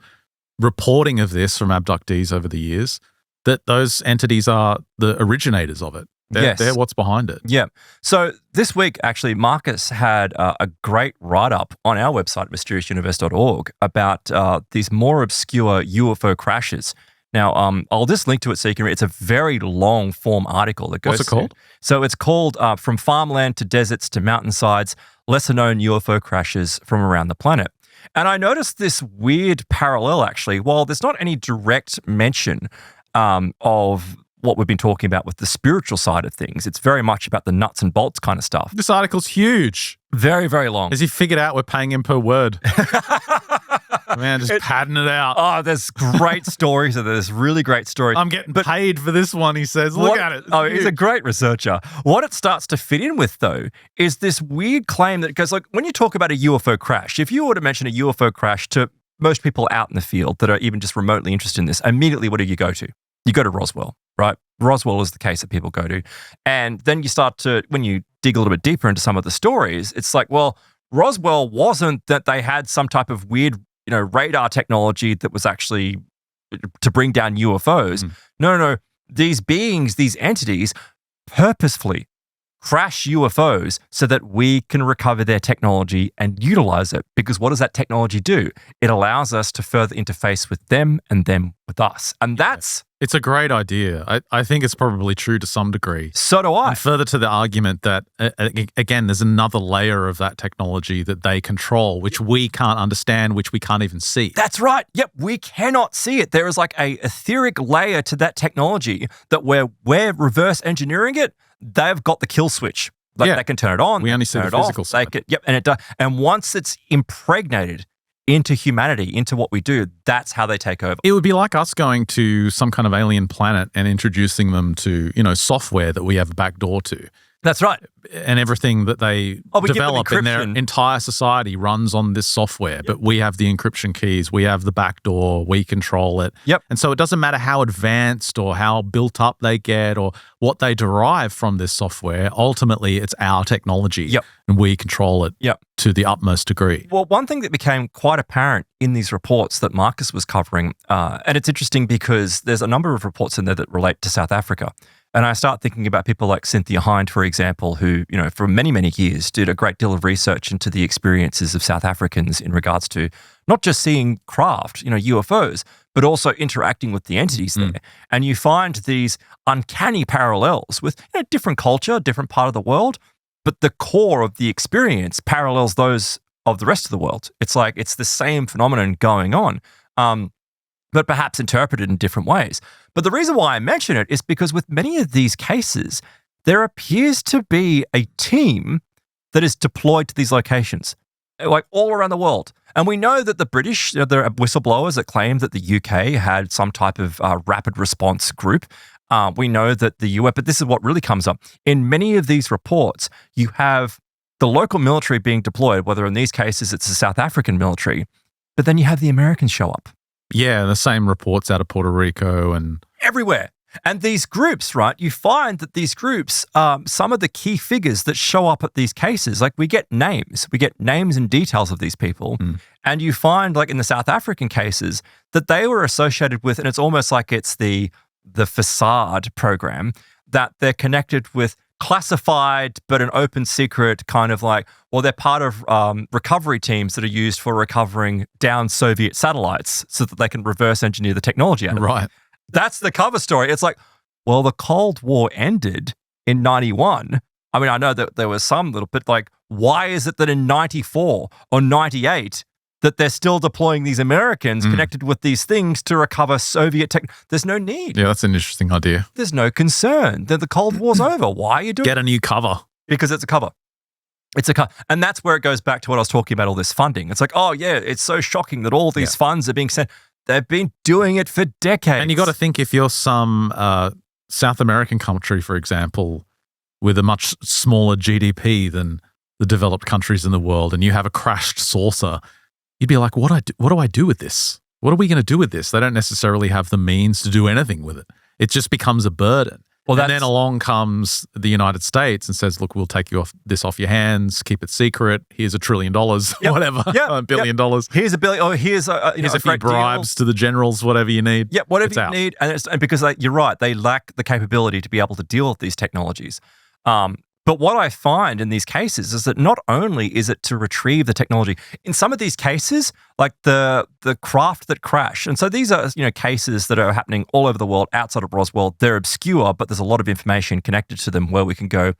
Speaker 1: reporting of this from abductees over the years, that those entities are the originators of it. They're what's behind it.
Speaker 2: Yeah. So this week, actually, Marcus had a great write-up on our website, mysteriousuniverse.org, about these more obscure UFO crashes. Now, I'll just link to it so you can read. It's a very long-form article that goes.
Speaker 1: What's it called?
Speaker 2: So it's called From Farmland to Deserts to Mountainsides, Lesser-Known UFO Crashes from Around the Planet. And I noticed this weird parallel, actually. While there's not any direct mention of what we've been talking about with the spiritual side of things, it's very much about the nuts and bolts kind of stuff.
Speaker 1: This article's huge.
Speaker 2: Very, very long.
Speaker 1: Has he figured out we're paying him per word? Man, just padding it out.
Speaker 2: Oh, there's great stories. There's really great stories.
Speaker 1: I'm getting paid for this one, he says. Look at it.
Speaker 2: He's a great researcher. What it starts to fit in with, though, is this weird claim that goes, when you talk about a UFO crash, if you were to mention a UFO crash to most people out in the field that are even just remotely interested in this, immediately what do you go to? You go to Roswell, right? Roswell is the case that people go to. And then you start to, when you dig a little bit deeper into some of the stories, it's Roswell wasn't that they had some type of weird, radar technology that was actually to bring down UFOs. No. These beings, these entities, purposefully crash UFOs so that we can recover their technology and utilize it. Because what does that technology do? It allows us to further interface with them and them with us. And that's...
Speaker 1: It's a great idea. I think it's probably true to some degree.
Speaker 2: So do I.
Speaker 1: And further to the argument that, again, there's another layer of that technology that they control, which we can't understand, which we can't even see.
Speaker 2: That's right. Yep, we cannot see it. There is like a etheric layer to that technology that we're reverse engineering it. They've got the kill switch. Like they can turn it on.
Speaker 1: We only see the physical side.
Speaker 2: And it does. And once it's impregnated into humanity, into what we do, that's how they take over.
Speaker 1: It would be like us going to some kind of alien planet and introducing them to, software that we have a back door to.
Speaker 2: That's right.
Speaker 1: And everything that they develop in their entire society runs on this software. But we have the encryption keys, we have the back door, we control it.
Speaker 2: Yep.
Speaker 1: And so it doesn't matter how advanced or how built up they get or what they derive from this software. Ultimately, it's our technology.
Speaker 2: Yep.
Speaker 1: And we control it to the utmost degree.
Speaker 2: Well, one thing that became quite apparent in these reports that Marcus was covering, and it's interesting because there's a number of reports in there that relate to South Africa. And I start thinking about people like Cynthia Hind, for example, who, for many, many years did a great deal of research into the experiences of South Africans in regards to not just seeing craft, UFOs, but also interacting with the entities there. And you find these uncanny parallels with different culture, different part of the world, but the core of the experience parallels those of the rest of the world. It's like it's the same phenomenon going on. But perhaps interpreted in different ways. But the reason why I mention it is because with many of these cases, there appears to be a team that is deployed to these locations, like all around the world. And we know that the British, there are whistleblowers that claim that the UK had some type of rapid response group. We know that the US, but this is what really comes up. In many of these reports, you have the local military being deployed, whether in these cases it's the South African military, but then you have the Americans show up.
Speaker 1: Yeah, the same reports out of Puerto Rico and...
Speaker 2: everywhere. And these groups, right, you find that these groups, some of the key figures that show up at these cases, like we get names and details of these people. And you find, like in the South African cases, that they were associated with, and it's almost like it's the facade program, that they're connected with classified but an open secret kind of like, well, they're part of recovery teams that are used for recovering down Soviet satellites so that they can reverse engineer the technology out of it. That's the cover story. It's like, well, the Cold War ended in 91. I mean, I know that there was some little bit like, why is it that in 94 or 98 that they're still deploying these Americans connected with these things to recover Soviet tech? There's no need.
Speaker 1: Yeah, that's an interesting idea.
Speaker 2: There's no concern that the Cold War's over. Why are you doing
Speaker 1: Get a new cover.
Speaker 2: Because it's a cover. It's a cover. And that's where it goes back to what I was talking about, all this funding. It's like, oh, yeah, it's so shocking that all these funds are being sent. They've been doing it for decades.
Speaker 1: And you got to think if you're some South American country, for example, with a much smaller GDP than the developed countries in the world, and you have a crashed saucer, you'd be like, what do I do with this? What are we going to do with this? They don't necessarily have the means to do anything with it. It just becomes a burden. Well, and then along comes the United States and says, look, we'll take this off your hands, keep it secret. Here's $1 trillion, whatever, $1 billion.
Speaker 2: Here's $1 billion. Oh, here's a
Speaker 1: few bribes to the generals, whatever you need.
Speaker 2: Yeah, whatever you need. And because you're right, they lack the capability to be able to deal with these technologies. But what I find in these cases is that not only is it to retrieve the technology, in some of these cases, like the craft that crashed, and so these are cases that are happening all over the world outside of Roswell. They're obscure, but there's a lot of information connected to them where we can go,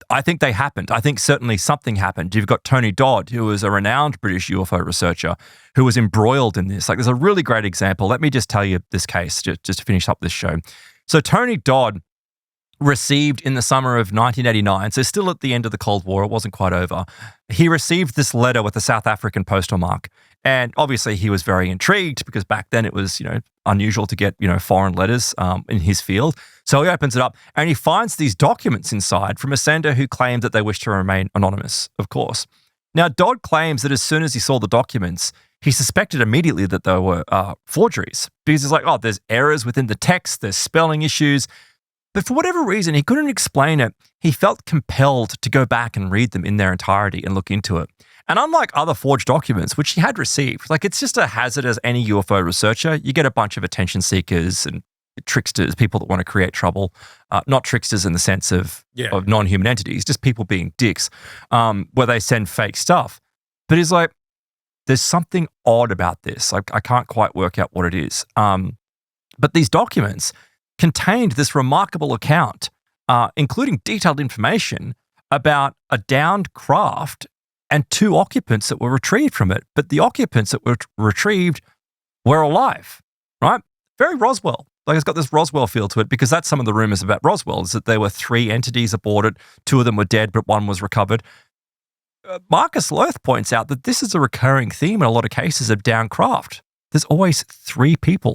Speaker 2: I think they happened. I think certainly something happened. You've got Tony Dodd, who was a renowned British UFO researcher who was embroiled in this. Like, there's a really great example. Let me just tell you this case just to finish up this show. So Tony Dodd received in the summer of 1989, so still at the end of the Cold War, it wasn't quite over, he received this letter with a South African postal mark. And obviously he was very intrigued because back then it was, unusual to get, foreign letters in his field. So he opens it up and he finds these documents inside from a sender who claimed that they wished to remain anonymous, of course. Now, Dodd claims that as soon as he saw the documents, he suspected immediately that they were forgeries because he's like, oh, there's errors within the text, there's spelling issues. But for whatever reason, he couldn't explain it. He felt compelled to go back and read them in their entirety and look into it. And unlike other forged documents, which he had received, like it's just a hazard as any UFO researcher, you get a bunch of attention seekers and tricksters, people that want to create trouble, not tricksters in the sense of non-human entities, just people being dicks, where they send fake stuff. But he's like, there's something odd about this. I can't quite work out what it is. But these documents contained this remarkable account, including detailed information about a downed craft and 2 occupants that were retrieved from it. But the occupants that were retrieved were alive, right? Very Roswell. Like, it's got this Roswell feel to it, because that's some of the rumors about Roswell, is that there were 3 entities aboard, 2 of them were dead, but 1 was recovered. Marcus Loth points out that this is a recurring theme in a lot of cases of downed craft. There's always 3 people,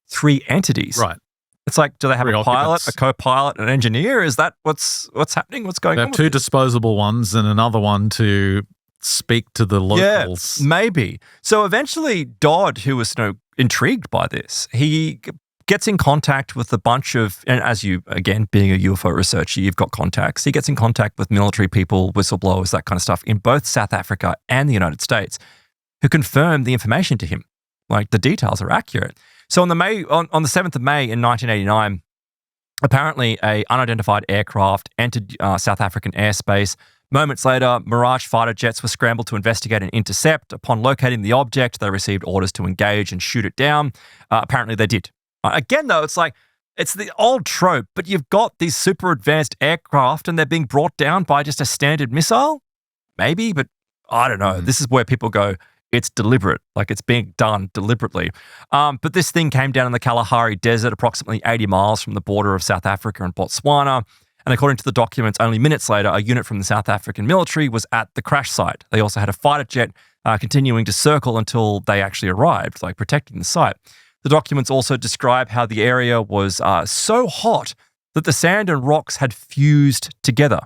Speaker 2: 3 entities.
Speaker 1: Right.
Speaker 2: It's like, do they have
Speaker 1: 3
Speaker 2: a pilot,
Speaker 1: occupants.
Speaker 2: a co-pilot, an engineer? Is that what's happening? What's going
Speaker 1: They
Speaker 2: on?
Speaker 1: have 2 disposable ones and another one to speak to the locals.
Speaker 2: Yeah, maybe. So eventually Dodd, who was intrigued by this, he gets in contact with a bunch of, and as you, again, being a UFO researcher, you've got contacts. He gets in contact with military people, whistleblowers, that kind of stuff, in both South Africa and the United States, who confirm the information to him. Like, the details are accurate. So on the 7th of May in 1989, apparently a unidentified aircraft entered South African airspace. Moments later, Mirage fighter jets were scrambled to investigate and intercept. Upon locating the object, they received orders to engage and shoot it down. Apparently they did. Again, though, it's like, it's the old trope, but you've got these super advanced aircraft and they're being brought down by just a standard missile? Maybe, but I don't know. This is where people go, it's deliberate, like it's being done deliberately. But this thing came down in the Kalahari Desert, approximately 80 miles from the border of South Africa and Botswana. And according to the documents, only minutes later, a unit from the South African military was at the crash site. They also had a fighter jet continuing to circle until they actually arrived, like protecting the site. The documents also describe how the area was so hot that the sand and rocks had fused together.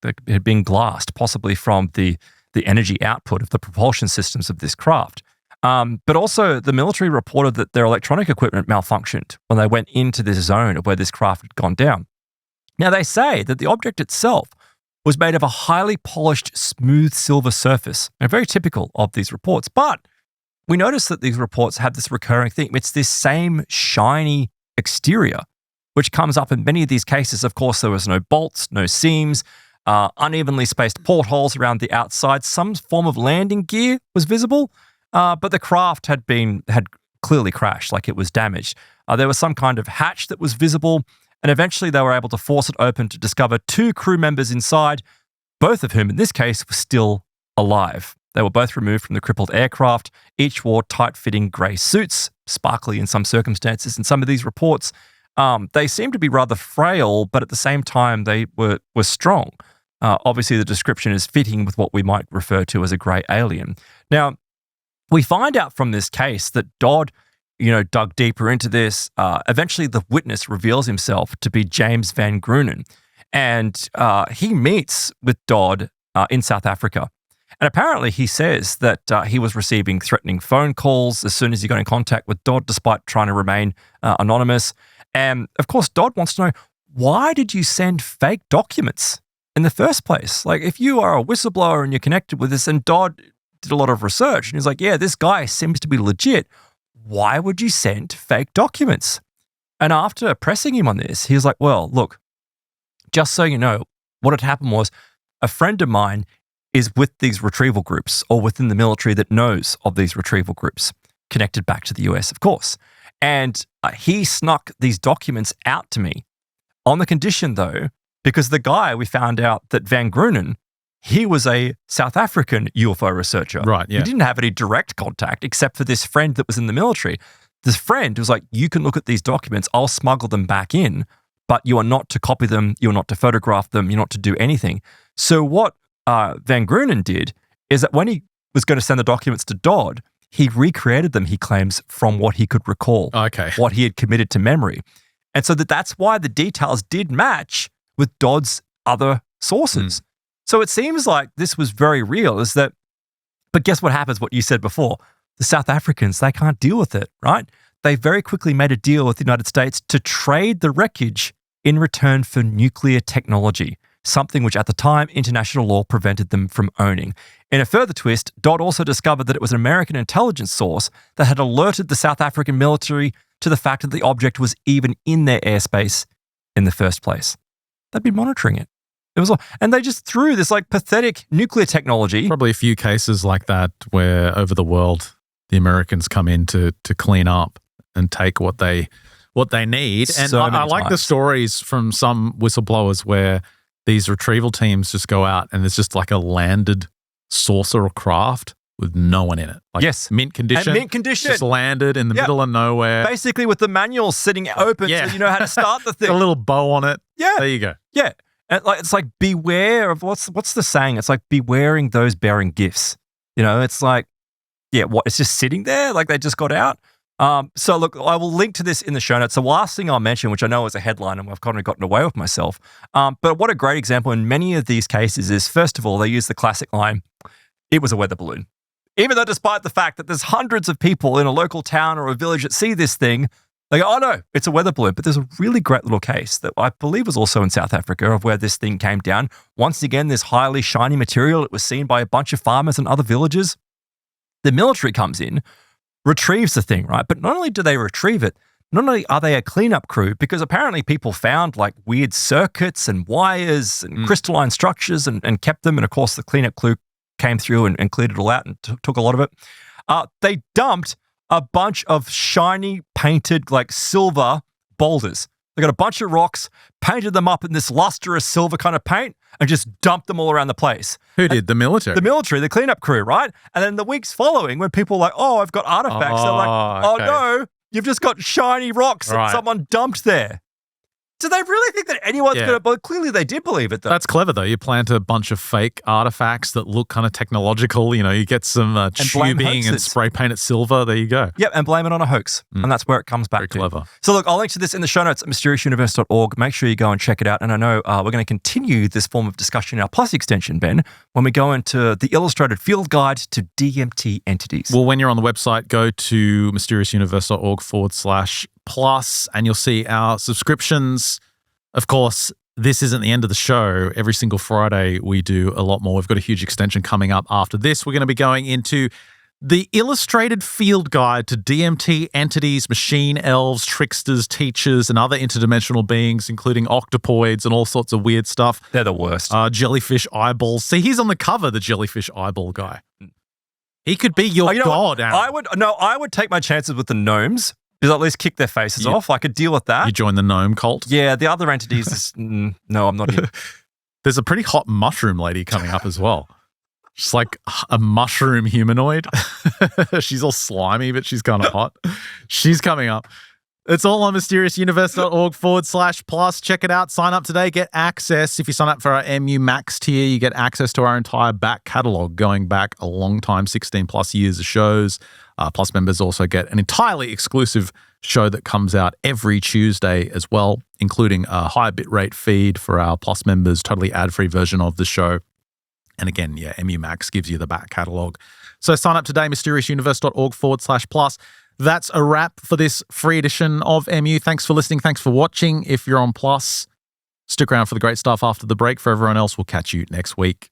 Speaker 2: It had been glassed, possibly from the energy output of the propulsion systems of this craft. But also, the military reported that their electronic equipment malfunctioned when they went into this zone of where this craft had gone down. Now, they say that the object itself was made of a highly polished, smooth silver surface, and very typical of these reports. But we notice that these reports have this recurring theme. It's this same shiny exterior, which comes up in many of these cases. Of course, there was no bolts, no seams, unevenly spaced portholes around the outside. Some form of landing gear was visible, but the craft had clearly crashed, like it was damaged. There was some kind of hatch that was visible, and eventually they were able to force it open to discover 2 crew members inside, both of whom in this case were still alive. They were both removed from the crippled aircraft. Each wore tight-fitting grey suits, sparkly in some circumstances. In some of these reports, they seemed to be rather frail, but at the same time, they were strong. Obviously, the description is fitting with what we might refer to as a grey alien. Now, we find out from this case that Dodd, dug deeper into this. Eventually, the witness reveals himself to be James Van Grunen, and he meets with Dodd in South Africa. And apparently he says that he was receiving threatening phone calls as soon as he got in contact with Dodd, despite trying to remain anonymous. And of course, Dodd wants to know, why did you send fake documents in the first place? Like, if you are a whistleblower and you're connected with this, and Dodd did a lot of research, and he's like, yeah, this guy seems to be legit. Why would you send fake documents? And after pressing him on this, he was like, well, look, just so you know, what had happened was a friend of mine is with these retrieval groups, or within the military that knows of these retrieval groups, connected back to the US, of course. And he snuck these documents out to me on the condition, though, because the guy, we found out that Van Grunen, he was a South African UFO researcher.
Speaker 1: Right, yeah.
Speaker 2: He didn't have any direct contact except for this friend that was in the military. This friend was like, you can look at these documents, I'll smuggle them back in, but you are not to copy them, you're not to photograph them, you're not to do anything. So what Van Grunen did is that when he was going to send the documents to Dodd, he recreated them, he claims, from what he could recall, what he had committed to memory. And so that's why the details did match with Dodd's other sources. So it seems like this was very real, but guess what happens, what you said before? The South Africans, they can't deal with it, right? They very quickly made a deal with the United States to trade the wreckage in return for nuclear technology, something which at the time international law prevented them from owning. In a further twist, Dodd also discovered that it was an American intelligence source that had alerted the South African military to the fact that the object was even in their airspace in the first place. They'd been monitoring it. And they just threw this like pathetic nuclear technology.
Speaker 1: Probably a few cases like that where over the world, the Americans come in to clean up and take what they need. And I like the stories from some whistleblowers where these retrieval teams just go out and there's just like a landed saucer or craft with no one in it. Like
Speaker 2: yes.
Speaker 1: Mint condition.
Speaker 2: And mint condition.
Speaker 1: Just landed in the middle of nowhere.
Speaker 2: Basically with the manual sitting open so you know how to start the thing.
Speaker 1: A little bow on it.
Speaker 2: Yeah.
Speaker 1: There you go.
Speaker 2: Yeah. And it's like beware of what's the saying? It's like bewaring those bearing gifts. You know, it's like, it's just sitting there like they just got out. So look, I will link to this in the show notes. The last thing I'll mention, which I know is a headline and I've kind of gotten away with myself, but what a great example in many of these cases is, first of all, they use the classic line, it was a weather balloon. Even though despite the fact that there's hundreds of people in a local town or a village that see this thing, they go, oh no, it's a weather balloon. But there's a really great little case that I believe was also in South Africa of where this thing came down. Once again, this highly shiny material, it was seen by a bunch of farmers and other villagers. The military comes in, retrieves the thing, right? But not only do they retrieve it, not only are they a cleanup crew, because apparently people found like weird circuits and wires and crystalline structures and kept them. And of course, the cleanup crew came through and cleared it all out and took a lot of it. They dumped a bunch of shiny painted like silver boulders. They got a bunch of rocks, painted them up in this lustrous silver kind of paint and just dumped them all around the place.
Speaker 1: Who did? The military?
Speaker 2: The military, the cleanup crew, right? And then the weeks following when people were like, oh, I've got artifacts. They're like, oh no, you've just got shiny rocks that someone dumped there. Do they really think that anyone's going to... But clearly they did believe it, though.
Speaker 1: That's clever, though. You plant a bunch of fake artifacts that look kind of technological. You know, you get some tubing and spray paint it silver. There you go.
Speaker 2: Yep, and blame it on a hoax. And that's where it comes back to.
Speaker 1: Very clever.
Speaker 2: So look, I'll link to this in the show notes at mysteriousuniverse.org. Make sure you go and check it out. And I know we're going to continue this form of discussion in our Plus extension, Ben, when we go into the illustrated field guide to DMT entities.
Speaker 1: Well, when you're on the website, go to mysteriousuniverse.org/plus and you'll see our subscriptions. Of course, this isn't the end of the show. Every single Friday, we do a lot more. We've got a huge extension coming up after this. We're going to be going into the illustrated field guide to DMT entities, machine elves, tricksters, teachers, and other interdimensional beings, including octopoids and all sorts of weird stuff.
Speaker 2: They're the worst.
Speaker 1: Jellyfish eyeballs. See, he's on the cover, the jellyfish eyeball guy. He could be your god, Aaron.
Speaker 2: I would take my chances with the gnomes. Because at least kick their faces off. I could deal with that.
Speaker 1: You join the gnome cult?
Speaker 2: Yeah, the other entities, no, I'm not in.
Speaker 1: There's a pretty hot mushroom lady coming up as well. She's like a mushroom humanoid. She's all slimy, but she's kind of hot. She's coming up. It's all on mysteriousuniverse.org/plus. Check it out. Sign up today. Get access. If you sign up for our MU Max tier, you get access to our entire back catalogue going back a long time, 16 plus years of shows. Plus members also get an entirely exclusive show that comes out every Tuesday as well, including a high bitrate feed for our Plus members, totally ad-free version of the show. And again, MU Max gives you the back catalogue. So sign up today, mysteriousuniverse.org/plus. That's a wrap for this free edition of MU. Thanks for listening. Thanks for watching. If you're on Plus, stick around for the great stuff after the break. For everyone else, we'll catch you next week.